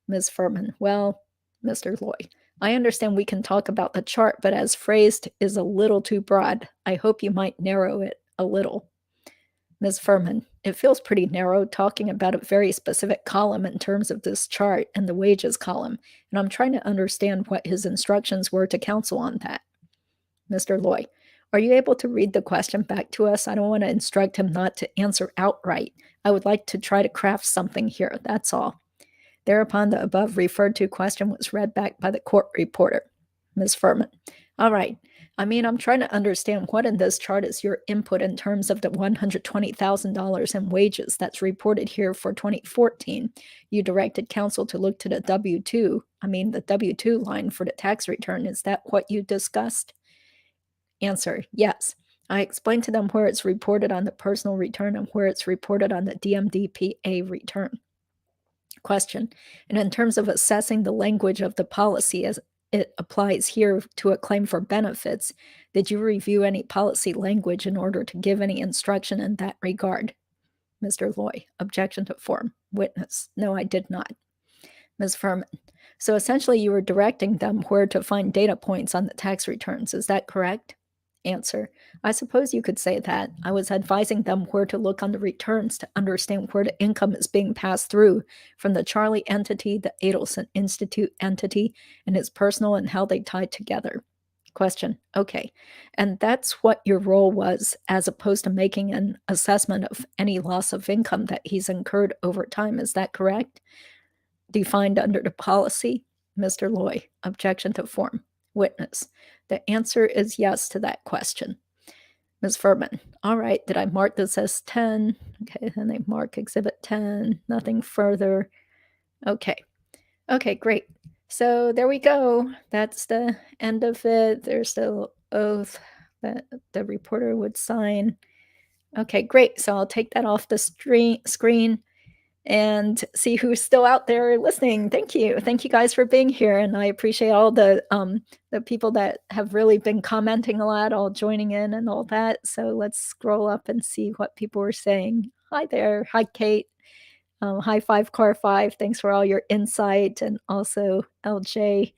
Ms. Furman, well, Mr. Loy, I understand we can talk about the chart, but as phrased is a little too broad. I hope you might narrow it a little. Ms. Furman, it feels pretty narrow talking about a very specific column in terms of this chart and the wages column, and I'm trying to understand what his instructions were to counsel on that. Mr. Loy, are you able to read the question back to us? I don't want to instruct him not to answer outright. I would like to try to craft something here, that's all. Thereupon, the above referred to question was read back by the court reporter. Ms. Furman, all right. I'm trying to understand what in this chart is your input in terms of the $120,000 in wages that's reported here for 2014. You directed counsel to look to the W-2, the W-2 line for the tax return. Is that what you discussed? Answer, yes. I explained to them where it's reported on the personal return and where it's reported on the DMDPA return. Question, and in terms of assessing the language of the policy as it applies here to a claim for benefits, did you review any policy language in order to give any instruction in that regard? Mr. Loy, objection to form. Witness, no, I did not. Ms. Furman, so essentially you were directing them where to find data points on the tax returns, is that correct? Answer, I suppose you could say that. I was advising them where to look on the returns to understand where the income is being passed through from the Charlie entity, the Adelson Institute entity, and his personal and how they tied together. Question, okay. And that's what your role was as opposed to making an assessment of any loss of income that he's incurred over time, is that correct? Defined under the policy? Mr. Loy, objection to form. witness? The answer is yes to that question. Ms. Furman. All right. Did I mark this as 10? Okay. Then I mark exhibit 10. Nothing further. Okay. Okay, great. So there we go. That's the end of it. There's the oath that the reporter would sign. Okay, great. So I'll take that off the screen and see who's still out there listening. Thank you. Thank you guys for being here. And I appreciate all the people that have really been commenting a lot, all joining in and all that. So let's scroll up and see what people are saying. Hi there. Hi, Kate. High five, car 5. Thanks for all your insight. And also LJ,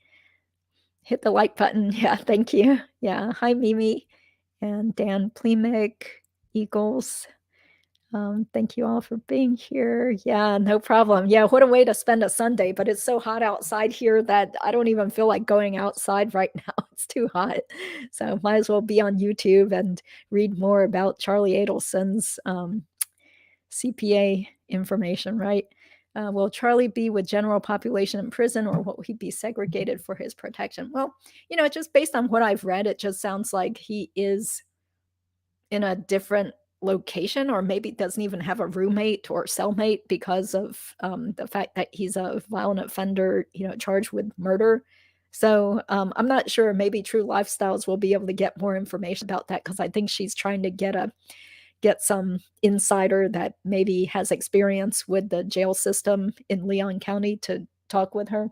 hit the like button. Yeah, thank you. Yeah. Hi, Mimi and Dan Plemick, Eagles. Thank you all for being here. Yeah, no problem. Yeah, what a way to spend a Sunday, but it's so hot outside here that I don't even feel like going outside right now. It's too hot. So might as well be on YouTube and read more about Charlie Adelson's CPA information, right? Will Charlie be with general population in prison, or will he be segregated for his protection? Well, just based on what I've read, it just sounds like he is in a different location, or maybe doesn't even have a roommate or cellmate because of the fact that he's a violent offender, charged with murder. So I'm not sure. Maybe True Lifestyles will be able to get more information about that, because I think she's trying to get some insider that maybe has experience with the jail system in Leon County to talk with her.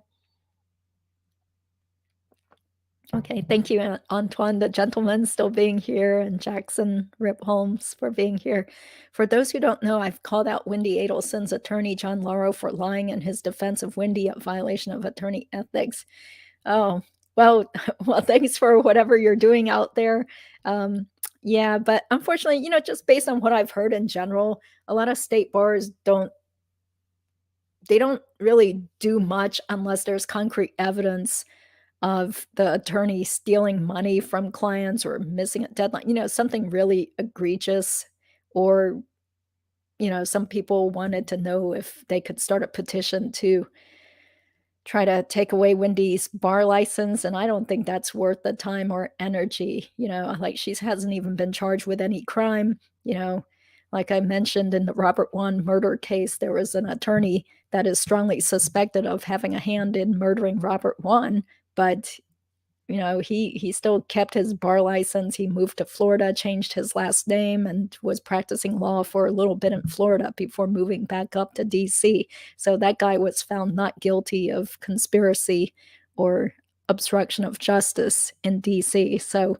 Okay, thank you, Antoine, the gentleman, still being here, and Jackson Rip Holmes for being here. For those who don't know, I've called out Wendi Adelson's attorney, John Lauro, for lying in his defense of Wendi, a violation of attorney ethics. Oh, well, thanks for whatever you're doing out there. Yeah, but unfortunately, just based on what I've heard in general, a lot of state bars don't really do much unless there's concrete evidence of the attorney stealing money from clients or missing a deadline, something really egregious. Or, some people wanted to know if they could start a petition to try to take away Wendy's bar license, and I don't think that's worth the time or energy. Like, she hasn't even been charged with any crime. Like I mentioned in the Robert Wan murder case, there was an attorney that is strongly suspected of having a hand in murdering Robert Wan, but he still kept his bar license. He moved to Florida, changed his last name, and was practicing law for a little bit in Florida before moving back up to DC. So that guy was found not guilty of conspiracy or obstruction of justice in DC. So,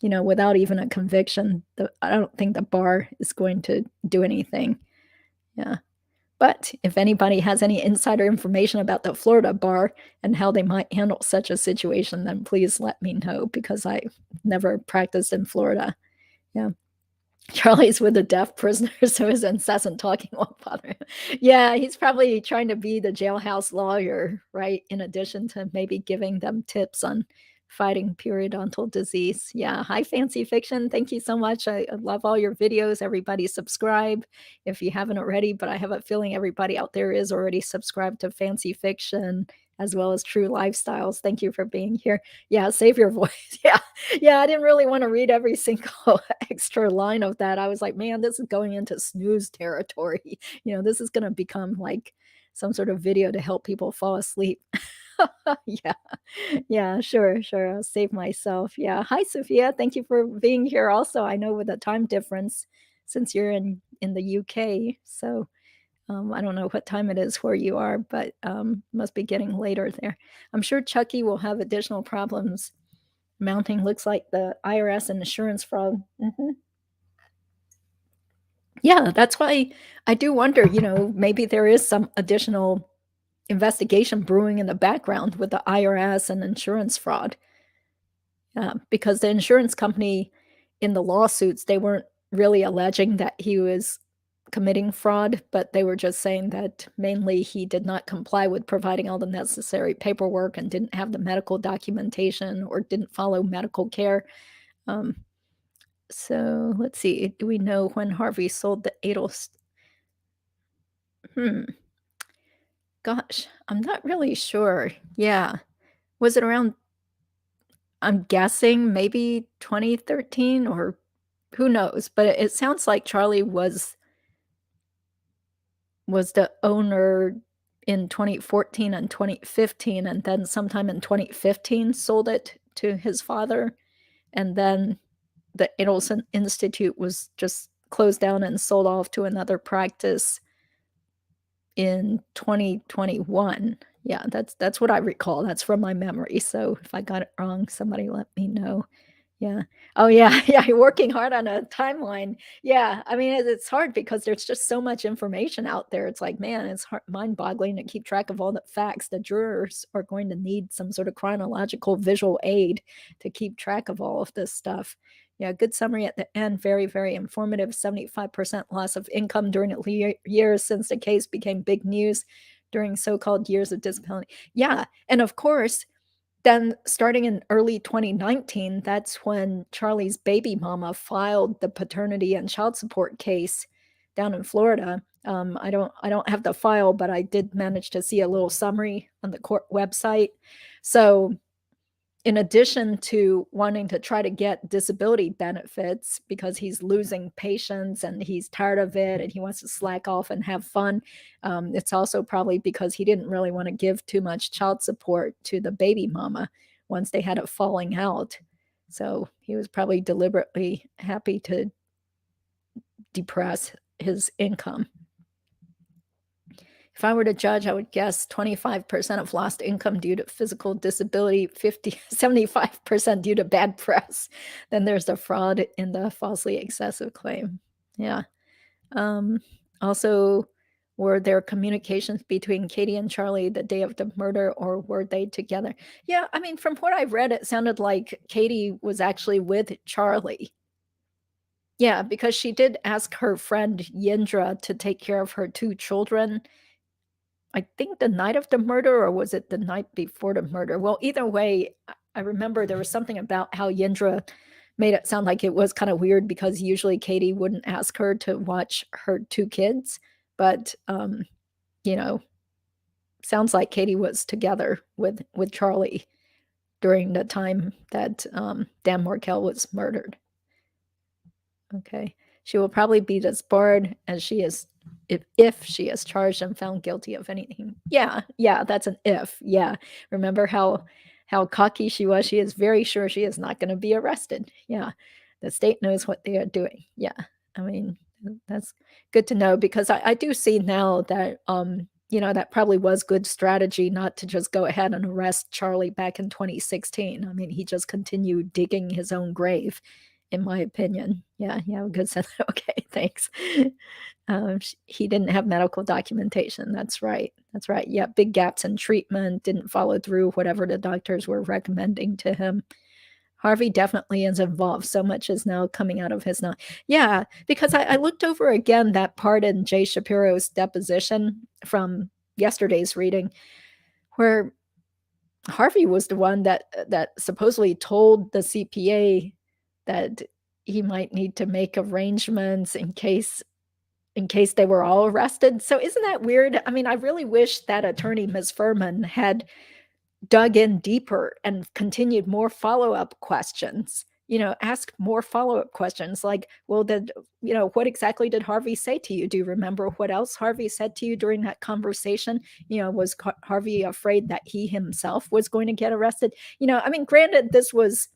without even a conviction, I don't think the bar is going to do anything. Yeah. But if anybody has any insider information about the Florida bar and how they might handle such a situation, then please let me know, because I never practiced in Florida. Yeah. Charlie's with a deaf prisoner, so his incessant talking won't bother him. Yeah, he's probably trying to be the jailhouse lawyer, right? In addition to maybe giving them tips on fighting periodontal disease. Yeah. Hi, Fancy Fiction. Thank you so much. I love all your videos. Everybody subscribe if you haven't already, but I have a feeling everybody out there is already subscribed to Fancy Fiction as well as True Lifestyles. Thank you for being here. Yeah, save your voice. Yeah. Yeah, I didn't really want to read every single extra line of that. I was like, man, this is going into snooze territory. This is going to become like some sort of video to help people fall asleep. Yeah. Yeah, sure. I'll save myself. Yeah. Hi, Sophia. Thank you for being here also. I know with the time difference, since you're in the UK, so I don't know what time it is where you are, but must be getting later there. I'm sure Chucky will have additional problems mounting. Looks like the IRS and insurance fraud. Yeah, that's why I do wonder, maybe there is some additional investigation brewing in the background with the IRS and insurance fraud. Because the insurance company in the lawsuits, they weren't really alleging that he was committing fraud, but they were just saying that mainly he did not comply with providing all the necessary paperwork and didn't have the medical documentation or didn't follow medical care. So let's see. Do we know when Harvey sold the Adelson? Gosh, I'm not really sure. Yeah. Was it around I'm guessing maybe 2013 or who knows, but it sounds like Charlie was the owner in 2014 and 2015, and then sometime in 2015 sold it to his father, and then the Adelson Institute was just closed down and sold off to another practice in 2021. Yeah, that's what I recall. That's from my memory. So if I got it wrong, somebody let me know. Yeah. Oh, yeah. Yeah. You're working hard on a timeline. Yeah. I mean, it's hard because there's just so much information out there. It's like, man, it's mind boggling to keep track of all the facts. The jurors are going to need some sort of chronological visual aid to keep track of all of this stuff. Yeah. Good summary at the end. Very, very informative. 75% loss of income during the years since the case became big news during so-called years of disability. Yeah. And of course, then starting in early 2019, that's when Charlie's baby mama filed the paternity and child support case down in Florida. I don't have the file, but I did manage to see a little summary on the court website. So in addition to wanting to try to get disability benefits because he's losing patients and he's tired of it and he wants to slack off and have fun, it's also probably because he didn't really want to give too much child support to the baby mama once they had a falling out. So he was probably deliberately happy to depress his income. If I were to judge, I would guess 25% of lost income due to physical disability, 75% due to bad press. Then there's the fraud in the falsely excessive claim. Yeah. Also, were there communications between Katie and Charlie the day of the murder, or were they together? Yeah, I mean, from what I read, it sounded like Katie was actually with Charlie. Yeah, because she did ask her friend Yindra to take care of her 2 children. I think the night of the murder, or was it the night before the murder? Well, either way, I remember there was something about how Yindra made it sound like it was kind of weird because usually Katie wouldn't ask her to watch her 2 kids, but you know, sounds like Katie was together with Charlie during the time that Dan Markel was murdered. Okay. She will probably be disbarred as she is if she is charged and found guilty of anything. Yeah, that's an if. Yeah. Remember how cocky she was? She is very sure she is not going to be arrested. Yeah. The state knows what they are doing. Yeah. I mean, that's good to know because I do see now that that probably was good strategy not to just go ahead and arrest Charlie back in 2016. I mean, he just continued digging his own grave, in my opinion. Yeah, you have a good sense. Okay, thanks. He didn't have medical documentation. That's right. That's right. Yeah, big gaps in treatment, didn't follow through whatever the doctors were recommending to him. Harvey definitely is involved. So much is now coming out of his mouth. Yeah, because I looked over again that part in Jay Shapiro's deposition from yesterday's reading, where Harvey was the one that supposedly told the CPA that he might need to make arrangements in case they were all arrested. So isn't that weird? I mean, I really wish that attorney, Ms. Furman, had dug in deeper and continued more follow-up questions. Ask more follow-up questions like, well, what exactly did Harvey say to you? Do you remember what else Harvey said to you during that conversation? Was Harvey afraid that he himself was going to get arrested? I mean, granted, this was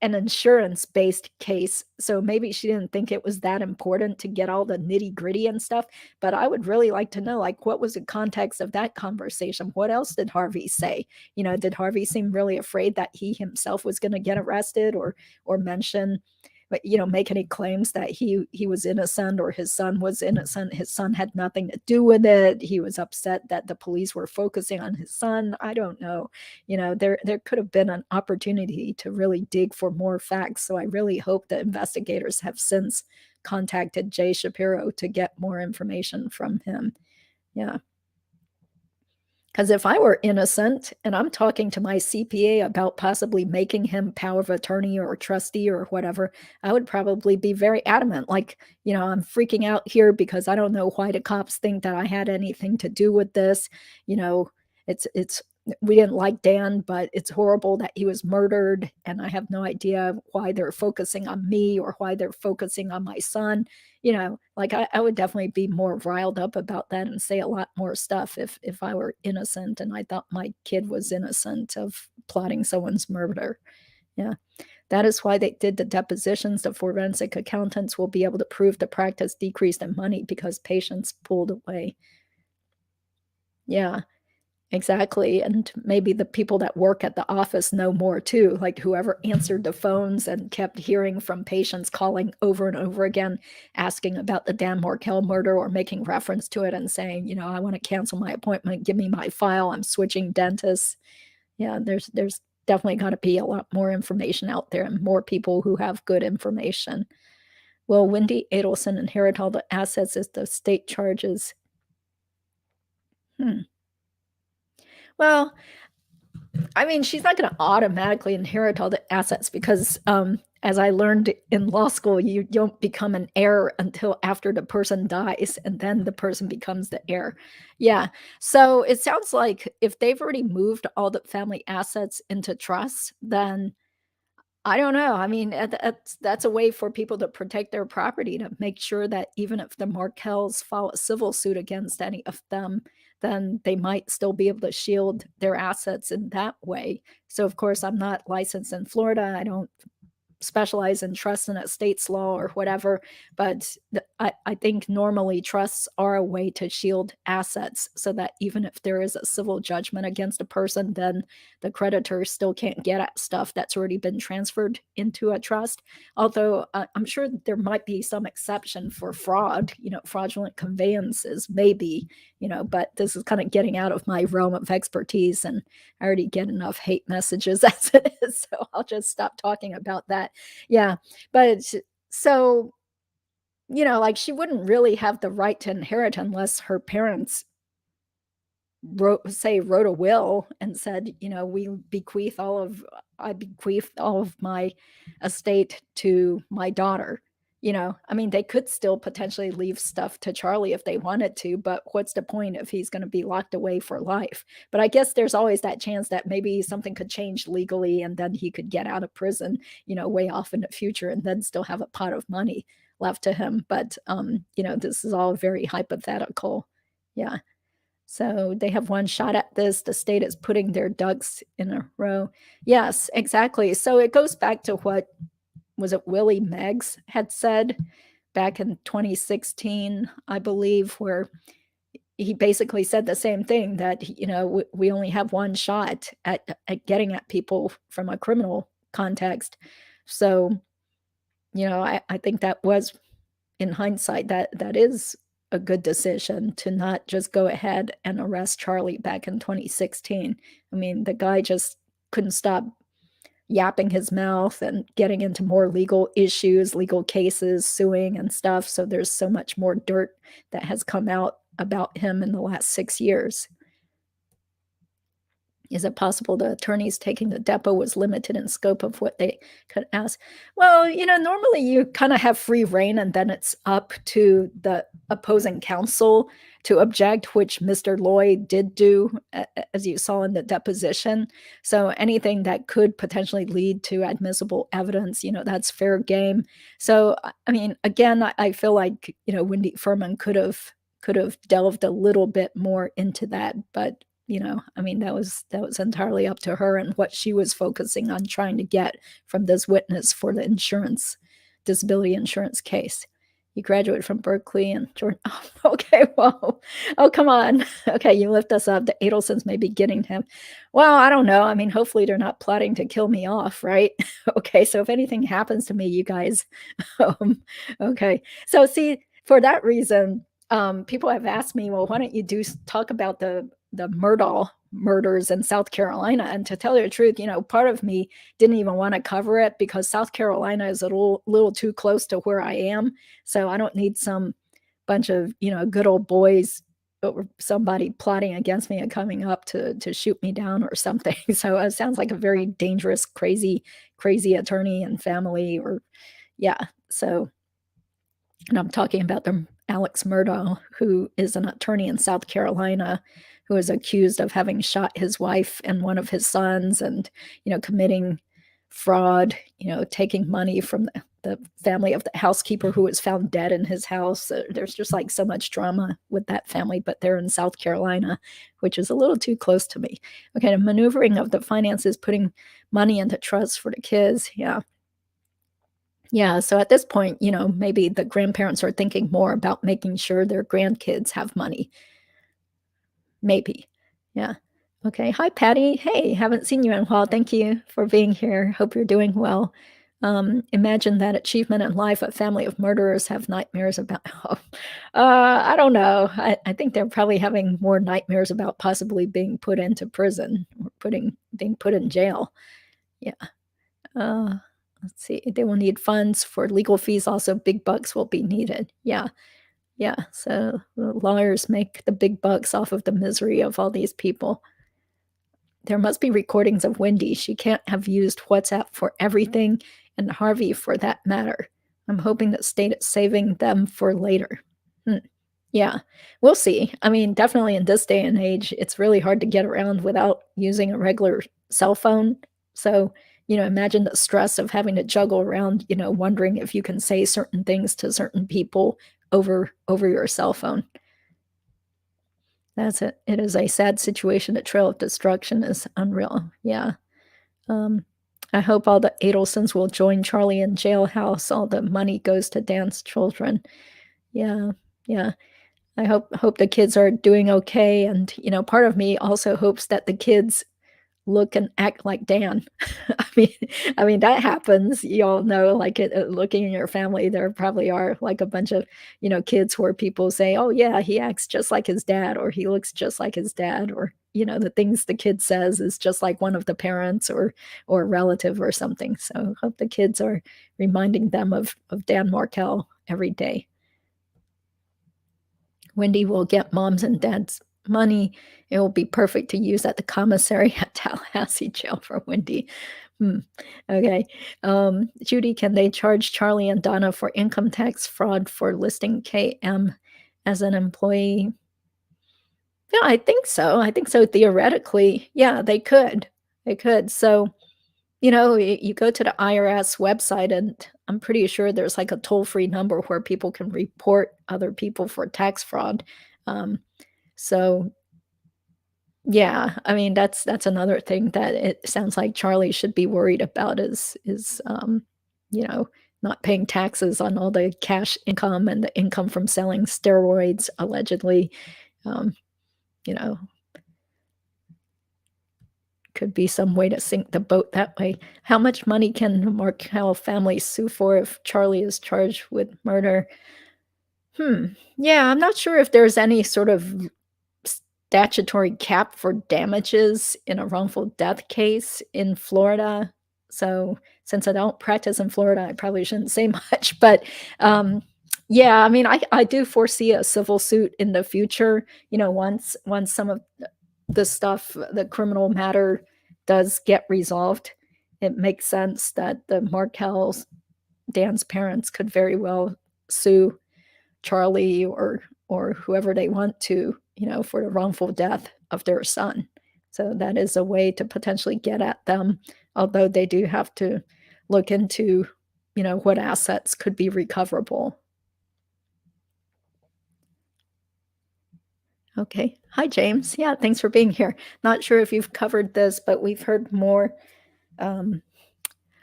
an insurance-based case, so maybe she didn't think it was that important to get all the nitty-gritty and stuff, but I would really like to know, like, what was the context of that conversation? What else did Harvey say? Did Harvey seem really afraid that he himself was going to get arrested or mention, but make any claims that he was innocent or his son was innocent? His son had nothing to do with it. He was upset that the police were focusing on his son. I don't know. There could have been an opportunity to really dig for more facts. So I really hope that investigators have since contacted Jay Shapiro to get more information from him. Yeah. Because if I were innocent and I'm talking to my CPA about possibly making him power of attorney or trustee or whatever, I would probably be very adamant. Like, I'm freaking out here because I don't know why the cops think that I had anything to do with this. It's we didn't like Dan, but it's horrible that he was murdered, and I have no idea why they're focusing on me or why they're focusing on my son. Like I would definitely be more riled up about that and say a lot more stuff if I were innocent and I thought my kid was innocent of plotting someone's murder. Yeah. That is why they did the depositions. The forensic accountants will be able to prove the practice decreased in money because patients pulled away. Yeah. Exactly, and maybe the people that work at the office know more too, like whoever answered the phones and kept hearing from patients calling over and over again, asking about the Dan Markel murder or making reference to it and saying, I want to cancel my appointment, give me my file, I'm switching dentists. Yeah, there's definitely got to be a lot more information out there and more people who have good information. Will Wendi Adelson inherit all the assets as the state charges? Well, I mean, she's not going to automatically inherit all the assets because, as I learned in law school, you don't become an heir until after the person dies, and then the person becomes the heir. Yeah. So it sounds like if they've already moved all the family assets into trust, then I don't know. I mean, that's a way for people to protect their property, to make sure that even if the Markels file a civil suit against any of them, then they might still be able to shield their assets in that way. So, of course, I'm not licensed in Florida. I don't specialize in trust and estates law or whatever, but I think normally trusts are a way to shield assets so that even if there is a civil judgment against a person, then the creditor still can't get at stuff that's already been transferred into a trust. Although I'm sure there might be some exception for fraud, fraudulent conveyances, maybe, but this is kind of getting out of my realm of expertise, and I already get enough hate messages as it is, so I'll just stop talking about that. Yeah, but so, like she wouldn't really have the right to inherit unless her parents wrote a will and said, I bequeath all of my estate to my daughter. I mean, they could still potentially leave stuff to Charlie if they wanted to, but what's the point if he's going to be locked away for life? But I guess there's always that chance that maybe something could change legally and then he could get out of prison, way off in the future and then still have a pot of money left to him. But this is all very hypothetical. Yeah. So they have one shot at this. The state is putting their ducks in a row. Yes, exactly. So it goes back to what was it Willie Meggs had said back in 2016, I believe, where he basically said the same thing, that we only have one shot at getting at people from a criminal context. So I think that was, in hindsight, that is a good decision to not just go ahead and arrest Charlie back in 2016. I mean, the guy just couldn't stop yapping his mouth and getting into more legal issues, legal cases, suing and stuff. So there's so much more dirt that has come out about him in the last 6 years. Is it possible the attorneys taking the depo was limited in scope of what they could ask? Well, normally you kind of have free reign and then it's up to the opposing counsel to object, which Mr. Lloyd did do, as you saw in the deposition. So anything that could potentially lead to admissible evidence, that's fair game. So, I mean, again, I feel like, Wendy Furman could have delved a little bit more into that, but I mean, that was entirely up to her and what she was focusing on trying to get from this witness for the disability insurance case. He graduated from Berkeley and Jordan. Oh, okay, well, oh, come on. Okay, you lift us up. The Adelsons may be getting him. Well, I don't know. I mean, hopefully they're not plotting to kill me off, right? Okay, so if anything happens to me, you guys, okay. So see, for that reason, people have asked me, well, why don't you talk about the Murdaugh murders in South Carolina? And to tell you the truth, part of me didn't even want to cover it because South Carolina is a little too close to where I am. So I don't need some bunch of, good old boys or somebody plotting against me and coming up to shoot me down or something. So it sounds like a very dangerous, crazy attorney and family, or yeah. So, and I'm talking about the Alex Murdaugh, who is an attorney in South Carolina, who was accused of having shot his wife and one of his sons and, committing fraud, taking money from the family of the housekeeper who was found dead in his house. There's just like so much drama with that family, but they're in South Carolina, which is a little too close to me. Okay, the maneuvering of the finances, putting money into trust for the kids. Yeah. Yeah, so at this point, maybe the grandparents are thinking more about making sure their grandkids have money. Maybe. Yeah. Okay. Hi, Patty. Hey, haven't seen you in a while. Thank you for being here. Hope you're doing well. Imagine that achievement in life. A family of murderers have nightmares about. I don't know. I think they're probably having more nightmares about possibly being put into prison or being put in jail. Yeah. Uh, let's see. They will need funds for legal fees. Also, big bucks will be needed. Yeah. Yeah, so the lawyers make the big bucks off of the misery of all these people. There must be recordings of Wendi. She can't have used WhatsApp for everything, and Harvey for that matter. I'm hoping that state is saving them for later. Yeah, we'll see. I mean, definitely in this day and age, it's really hard to get around without using a regular cell phone. So, imagine the stress of having to juggle around, wondering if you can say certain things to certain people over your cell phone. That's it. It is a sad situation. The trail of destruction is unreal. Yeah. I hope all the Adelsons will join Charlie in jailhouse. All the money goes to Dan's children. Yeah. Yeah. I hope the kids are doing okay. And, part of me also hopes that the kids look and act like Dan. I mean that happens. You all know, like looking in your family, there probably are like a bunch of, kids where people say, "Oh yeah, he acts just like his dad," or "He looks just like his dad," or the things the kid says is just like one of the parents or a relative or something. So hope the kids are reminding them of Dan Markel every day. Wendi will get mom's and dad's money. It will be perfect to use at the commissary at Tallahassee jail for Wendi. Okay. Judy, can they charge Charlie and Donna for income tax fraud for listing KM as an employee? Yeah, I think so. Theoretically. Yeah, they could. So, you go to the IRS website, and I'm pretty sure there's like a toll-free number where people can report other people for tax fraud. So yeah, I mean, that's another thing that it sounds like Charlie should be worried about is, you know, not paying taxes on all the cash income and the income from selling steroids, allegedly. Um, you know, could be some way to sink the boat that way. How much money can the Markel family sue for if Charlie is charged with murder? Yeah, I'm not sure if there's any sort of statutory cap for damages in a wrongful death case in Florida. So since I don't practice in Florida, I probably shouldn't say much, but yeah, I mean, I do foresee a civil suit in the future, once some of the stuff, the criminal matter does get resolved. It makes sense that the Markels, Dan's parents, could very well sue Charlie or whoever they want to, for the wrongful death of their son. So that is a way to potentially get at them, although they do have to look into, what assets could be recoverable. Okay. Hi, James. Yeah, thanks for being here. Not sure if you've covered this, but we've heard more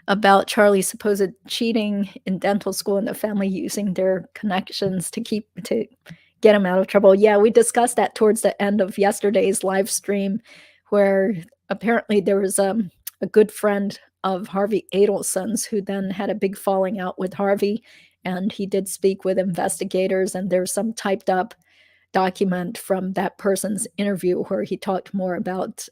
about Charlie's supposed cheating in dental school and the family using their connections to get him out of trouble. Yeah, we discussed that towards the end of yesterday's live stream, where apparently there was a good friend of Harvey Adelson's who then had a big falling out with Harvey, and he did speak with investigators, and there's some typed up document from that person's interview where he talked more about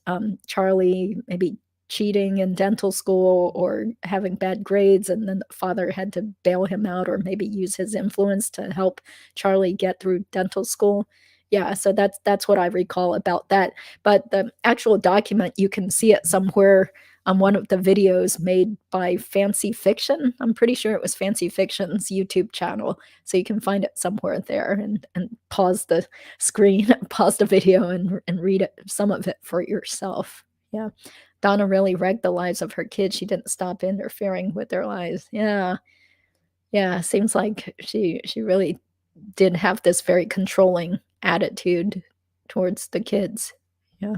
Charlie maybe cheating in dental school or having bad grades, and then the father had to bail him out or maybe use his influence to help Charlie get through dental school. Yeah, so that's what I recall about that. But the actual document, you can see it somewhere on one of the videos made by Fancy Fiction. I'm pretty sure it was Fancy Fiction's YouTube channel. So you can find it somewhere there and pause the screen, pause the video and read it, some of it for yourself. Yeah. Donna really wrecked the lives of her kids. She didn't stop interfering with their lives. Yeah. Yeah. Seems like she really did have this very controlling attitude towards the kids. Yeah.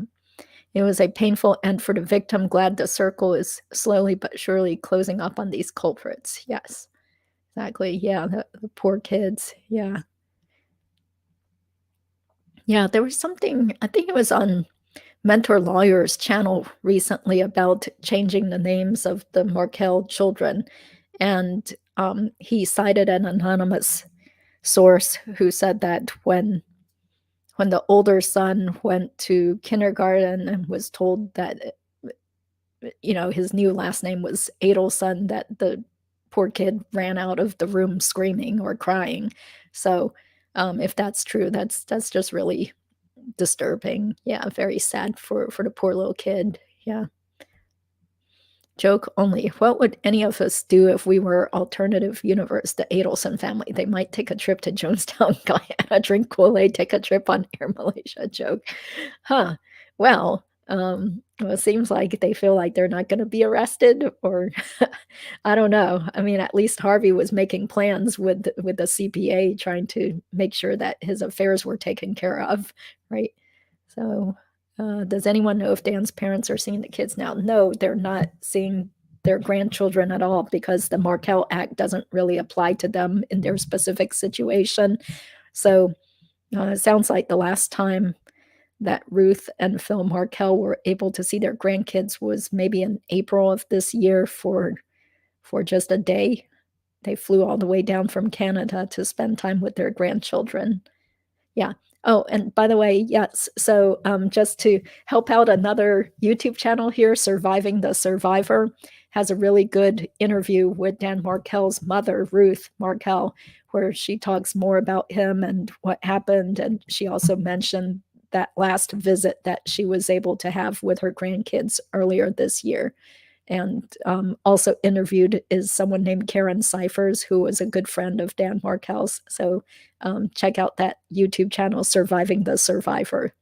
It was a painful end for the victim. Glad the circle is slowly but surely closing up on these culprits. Yes, exactly. Yeah, the poor kids. Yeah. Yeah, there was something, I think it was on Mentor Lawyer's channel recently about changing the names of the Markel children. And he cited an anonymous source who said that when the older son went to kindergarten and was told that his new last name was Adelson, that the poor kid ran out of the room screaming or crying. So if that's true, that's just really disturbing. Yeah, very sad for the poor little kid. Yeah. Joke only. What would any of us do if we were alternative universe, the Adelson family? They might take a trip to Jonestown, Guyana, drink Kool-Aid, take a trip on Air Malaysia. Joke. Huh. Well, it seems like they feel like they're not going to be arrested, or I don't know. I mean, at least Harvey was making plans with the CPA, trying to make sure that his affairs were taken care of, right? So does anyone know if Dan's parents are seeing the kids now? No, they're not seeing their grandchildren at all, because the Markel Act doesn't really apply to them in their specific situation. So it sounds like the last time that Ruth and Phil Markel were able to see their grandkids was maybe in April of this year for just a day. They flew all the way down from Canada to spend time with their grandchildren. Yeah. Oh, and by the way, yes, so just to help out another YouTube channel here, Surviving the Survivor, has a really good interview with Dan Markel's mother, Ruth Markel, where she talks more about him and what happened. And she also mentioned that last visit that she was able to have with her grandkids earlier this year. And also interviewed is someone named Karen Cyphers, who was a good friend of Dan Markel's. So check out that YouTube channel, Surviving the Survivor.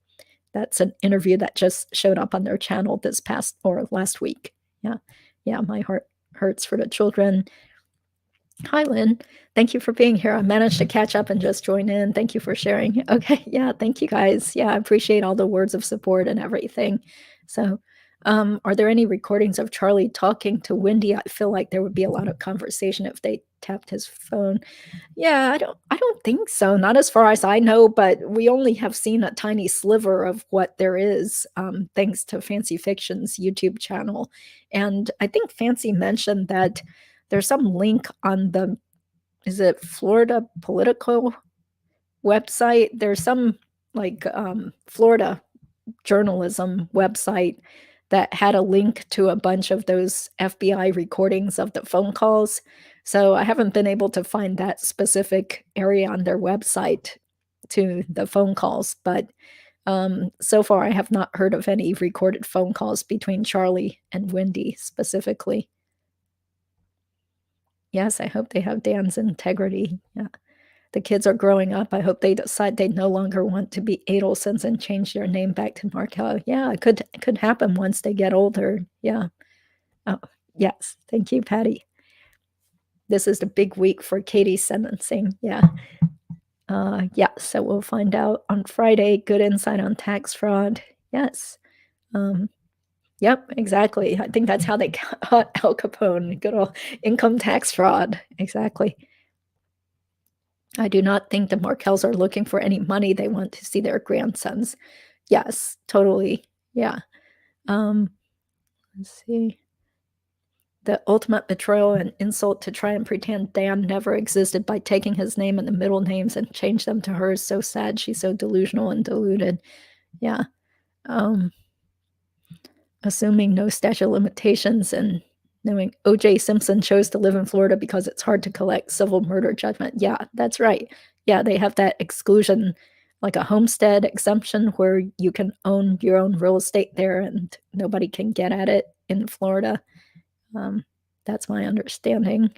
That's an interview that just showed up on their channel this past or last week. Yeah. Yeah, my heart hurts for the children. Hi, Lynn. Thank you for being here. I managed to catch up and just join in. Thank you for sharing. Okay. Yeah. Thank you, guys. Yeah. I appreciate all the words of support and everything. So, are there any recordings of Charlie talking to Wendi? I feel like there would be a lot of conversation if they tapped his phone. Yeah, I don't think so. Not as far as I know, but we only have seen a tiny sliver of what there is, thanks to Fancy Fiction's YouTube channel. And I think Fancy mentioned that there's some link on the, is it Florida Political website? There's some like Florida journalism website that had a link to a bunch of those FBI recordings of the phone calls. So I haven't been able to find that specific area on their website to the phone calls, but so far I have not heard of any recorded phone calls between Charlie and Wendi specifically. Yes, I hope they have Dan's integrity. Yeah. The kids are growing up. I hope they decide they no longer want to be Adelsons and change their name back to Markel. Yeah, it could happen once they get older. Yeah. Oh, yes. Thank you, Patty. This is the big week for Katie's sentencing. Yeah. Yeah, so we'll find out on Friday. Good insight on tax fraud. Yes. Yep, exactly. I think that's how they caught Al Capone. Good old income tax fraud. Exactly. I do not think the Markels are looking for any money. They want to see their grandsons. Yes, totally. Yeah. Let's see. The ultimate betrayal and insult to try and pretend Dan never existed by taking his name and the middle names and change them to hers. So sad. She's so delusional and deluded. Yeah. Assuming no statute of limitations and knowing O.J. Simpson chose to live in Florida because it's hard to collect civil murder judgment. Yeah, that's right. Yeah, they have that exclusion, like a homestead exemption where you can own your own real estate there and nobody can get at it. in Florida. That's my understanding.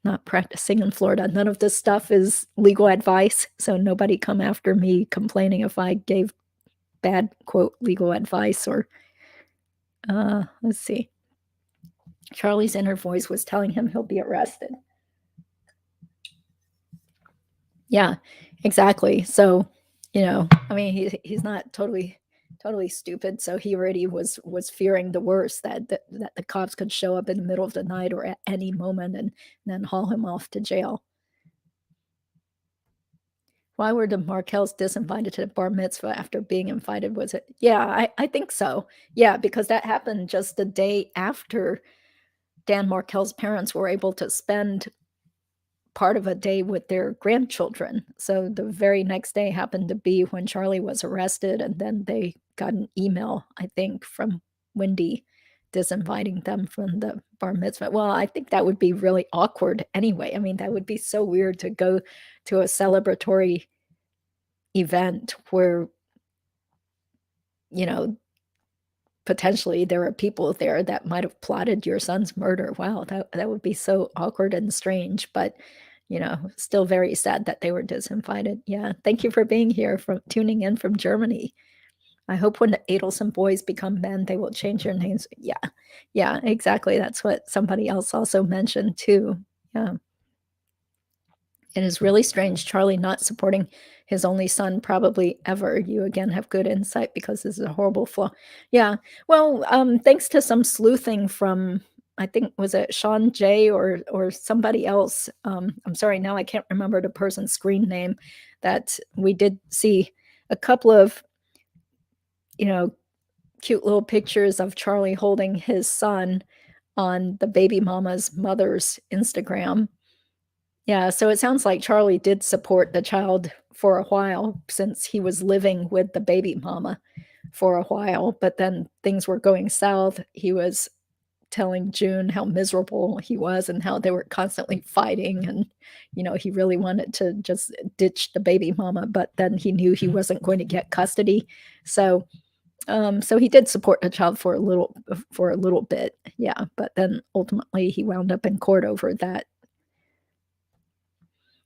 Not practicing in Florida. None of this stuff is legal advice, so nobody come after me complaining if I gave bad, quote, legal advice or, let's see. Charlie's inner voice was telling him he'll be arrested. Yeah, exactly. So, I mean, he's not totally stupid. So he already was fearing the worst, that the cops could show up in the middle of the night or at any moment and then haul him off to jail. Why were the Markels disinvited to the bar mitzvah after being invited? Was it? Yeah, I think so. Yeah, because that happened just the day after Dan Markel's parents were able to spend part of a day with their grandchildren. So the very next day happened to be when Charlie was arrested, and then they got an email, I think, from Wendi disinviting them from the bar mitzvah. Well, I think that would be really awkward anyway. I mean, that would be so weird to go to a celebratory event where, potentially there are people there that might have plotted your son's murder. Wow, that would be so awkward and strange, but still very sad that they were disinvited. Yeah, thank you for being here, from tuning in from Germany. I hope when the Adelson boys become men, they will change their names. Yeah, exactly. That's what somebody else also mentioned too. Yeah. It is really strange, Charlie not supporting his only son probably ever. You again have good insight because this is a horrible flaw. Yeah. Well, thanks to some sleuthing from, I think, was it Sean Jay or somebody else? I'm sorry, now I can't remember the person's screen name, that we did see a couple of, cute little pictures of Charlie holding his son on the baby mama's mother's Instagram. Yeah, so it sounds like Charlie did support the child for a while, since he was living with the baby mama for a while, but then things were going south. He was telling June how miserable he was and how they were constantly fighting, and he really wanted to just ditch the baby mama, but then he knew he wasn't going to get custody. So he did support the child for a little bit. Yeah, but then ultimately he wound up in court over that.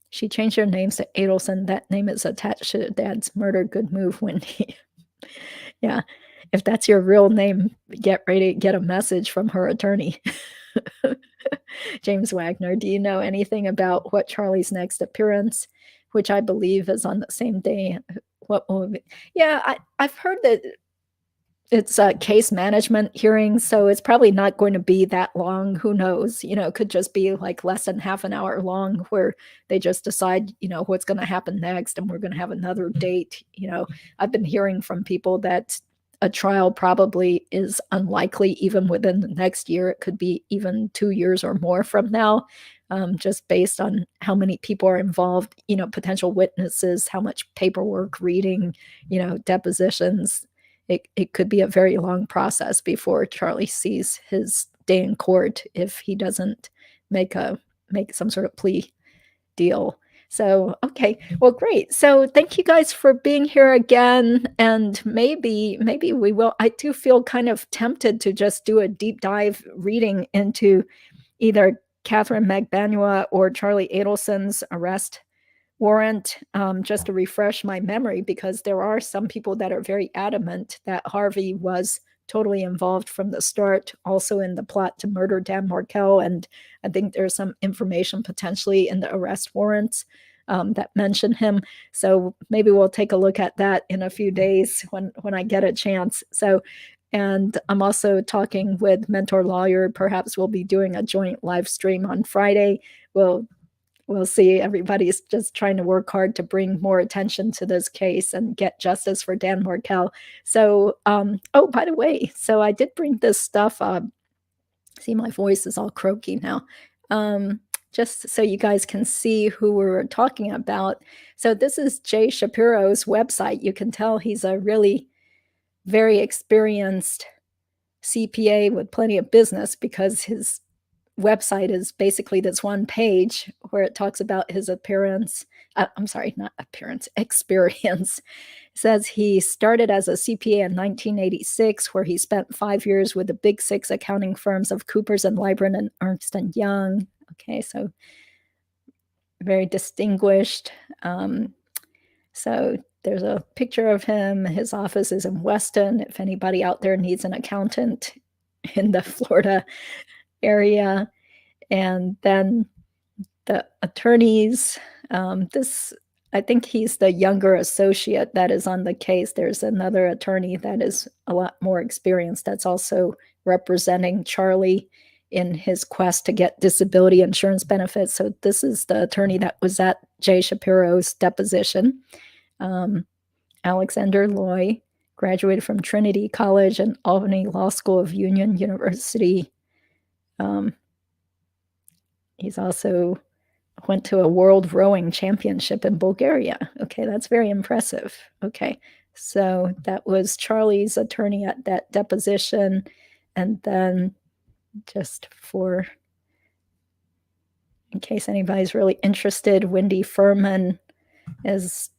She changed her names to Adelson. That name is attached to Dad's murder. Good move, Wendi. Yeah. If that's your real name, get ready to get a message from her attorney. James Wagner, do you know anything about what Charlie's next appearance, which I believe is on the same day? What will it be? Yeah, I've heard that it's a case management hearing, so it's probably not going to be that long. Who knows? It could just be like less than half an hour long, where they just decide, what's going to happen next, and we're going to have another date. I've been hearing from people that a trial probably is unlikely even within the next year. It could be even 2 years or more from now, just based on how many people are involved, potential witnesses, how much paperwork, reading, depositions. It could be a very long process before Charlie sees his day in court if he doesn't make some sort of plea deal. So, okay, well, great. So thank you guys for being here again. And maybe we will. I do feel kind of tempted to just do a deep dive reading into either Katherine Magbanua or Charlie Adelson's arrest warrant, just to refresh my memory, because there are some people that are very adamant that Harvey was totally involved from the start, also in the plot to murder Dan Markel. And I think there's some information potentially in the arrest warrants that mention him. So maybe we'll take a look at that in a few days when I get a chance. So, and I'm also talking with Mentor Lawyer. Perhaps we'll be doing a joint live stream on Friday. We'll see. Everybody's just trying to work hard to bring more attention to this case and get justice for Dan Markel. So, oh, by the way, so I did bring this stuff up. See, my voice is all croaky now. Just so you guys can see who we're talking about. So this is Jay Shapiro's website. You can tell he's a really very experienced CPA with plenty of business, because his website is basically this one page where it talks about his experience. It says he started as a CPA in 1986, where he spent 5 years with the big 6 accounting firms of Coopers and Lybrand and Ernst & Young. Okay, so very distinguished. So there's a picture of him. His office is in Weston. If anybody out there needs an accountant in the Florida area. And then the attorneys, I think he's the younger associate that is on the case. There's another attorney that is a lot more experienced that's also representing Charlie in his quest to get disability insurance benefits. So this is the attorney that was at Jay Shapiro's deposition. Alexander Loy graduated from Trinity College and Albany Law School of Union University. He's also went to a World Rowing Championship in Bulgaria. Okay, that's very impressive. Okay, so that was Charlie's attorney at that deposition. And then just for, in case anybody's really interested, Wendi Furman is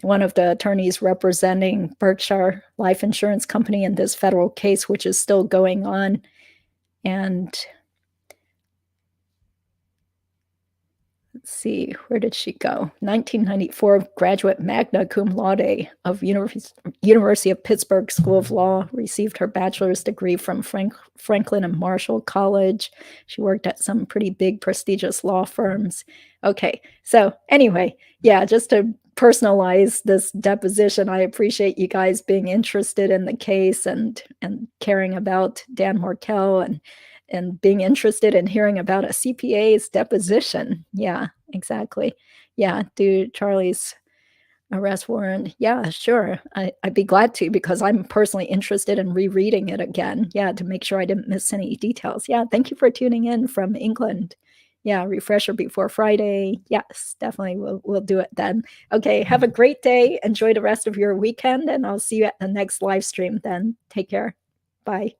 one of the attorneys representing Berkshire Life Insurance Company in this federal case, which is still going on. And let's see, where did she go? 1994 graduate magna cum laude of University of Pittsburgh School of Law, received her bachelor's degree from Franklin and Marshall College. She worked at some pretty big prestigious law firms. Okay, so anyway, yeah, just to personalize this deposition, I appreciate you guys being interested in the case and caring about Dan Markel and being interested in hearing about a CPA's deposition. Yeah, exactly. Yeah, do Charlie's arrest warrant. Yeah, sure. I'd be glad to, because I'm personally interested in rereading it again. Yeah, to make sure I didn't miss any details. Yeah, thank you for tuning in from England. Yeah, refresher before Friday. Yes, definitely we'll do it then. Okay, have a great day. Enjoy the rest of your weekend, and I'll see you at the next live stream then. Take care. Bye.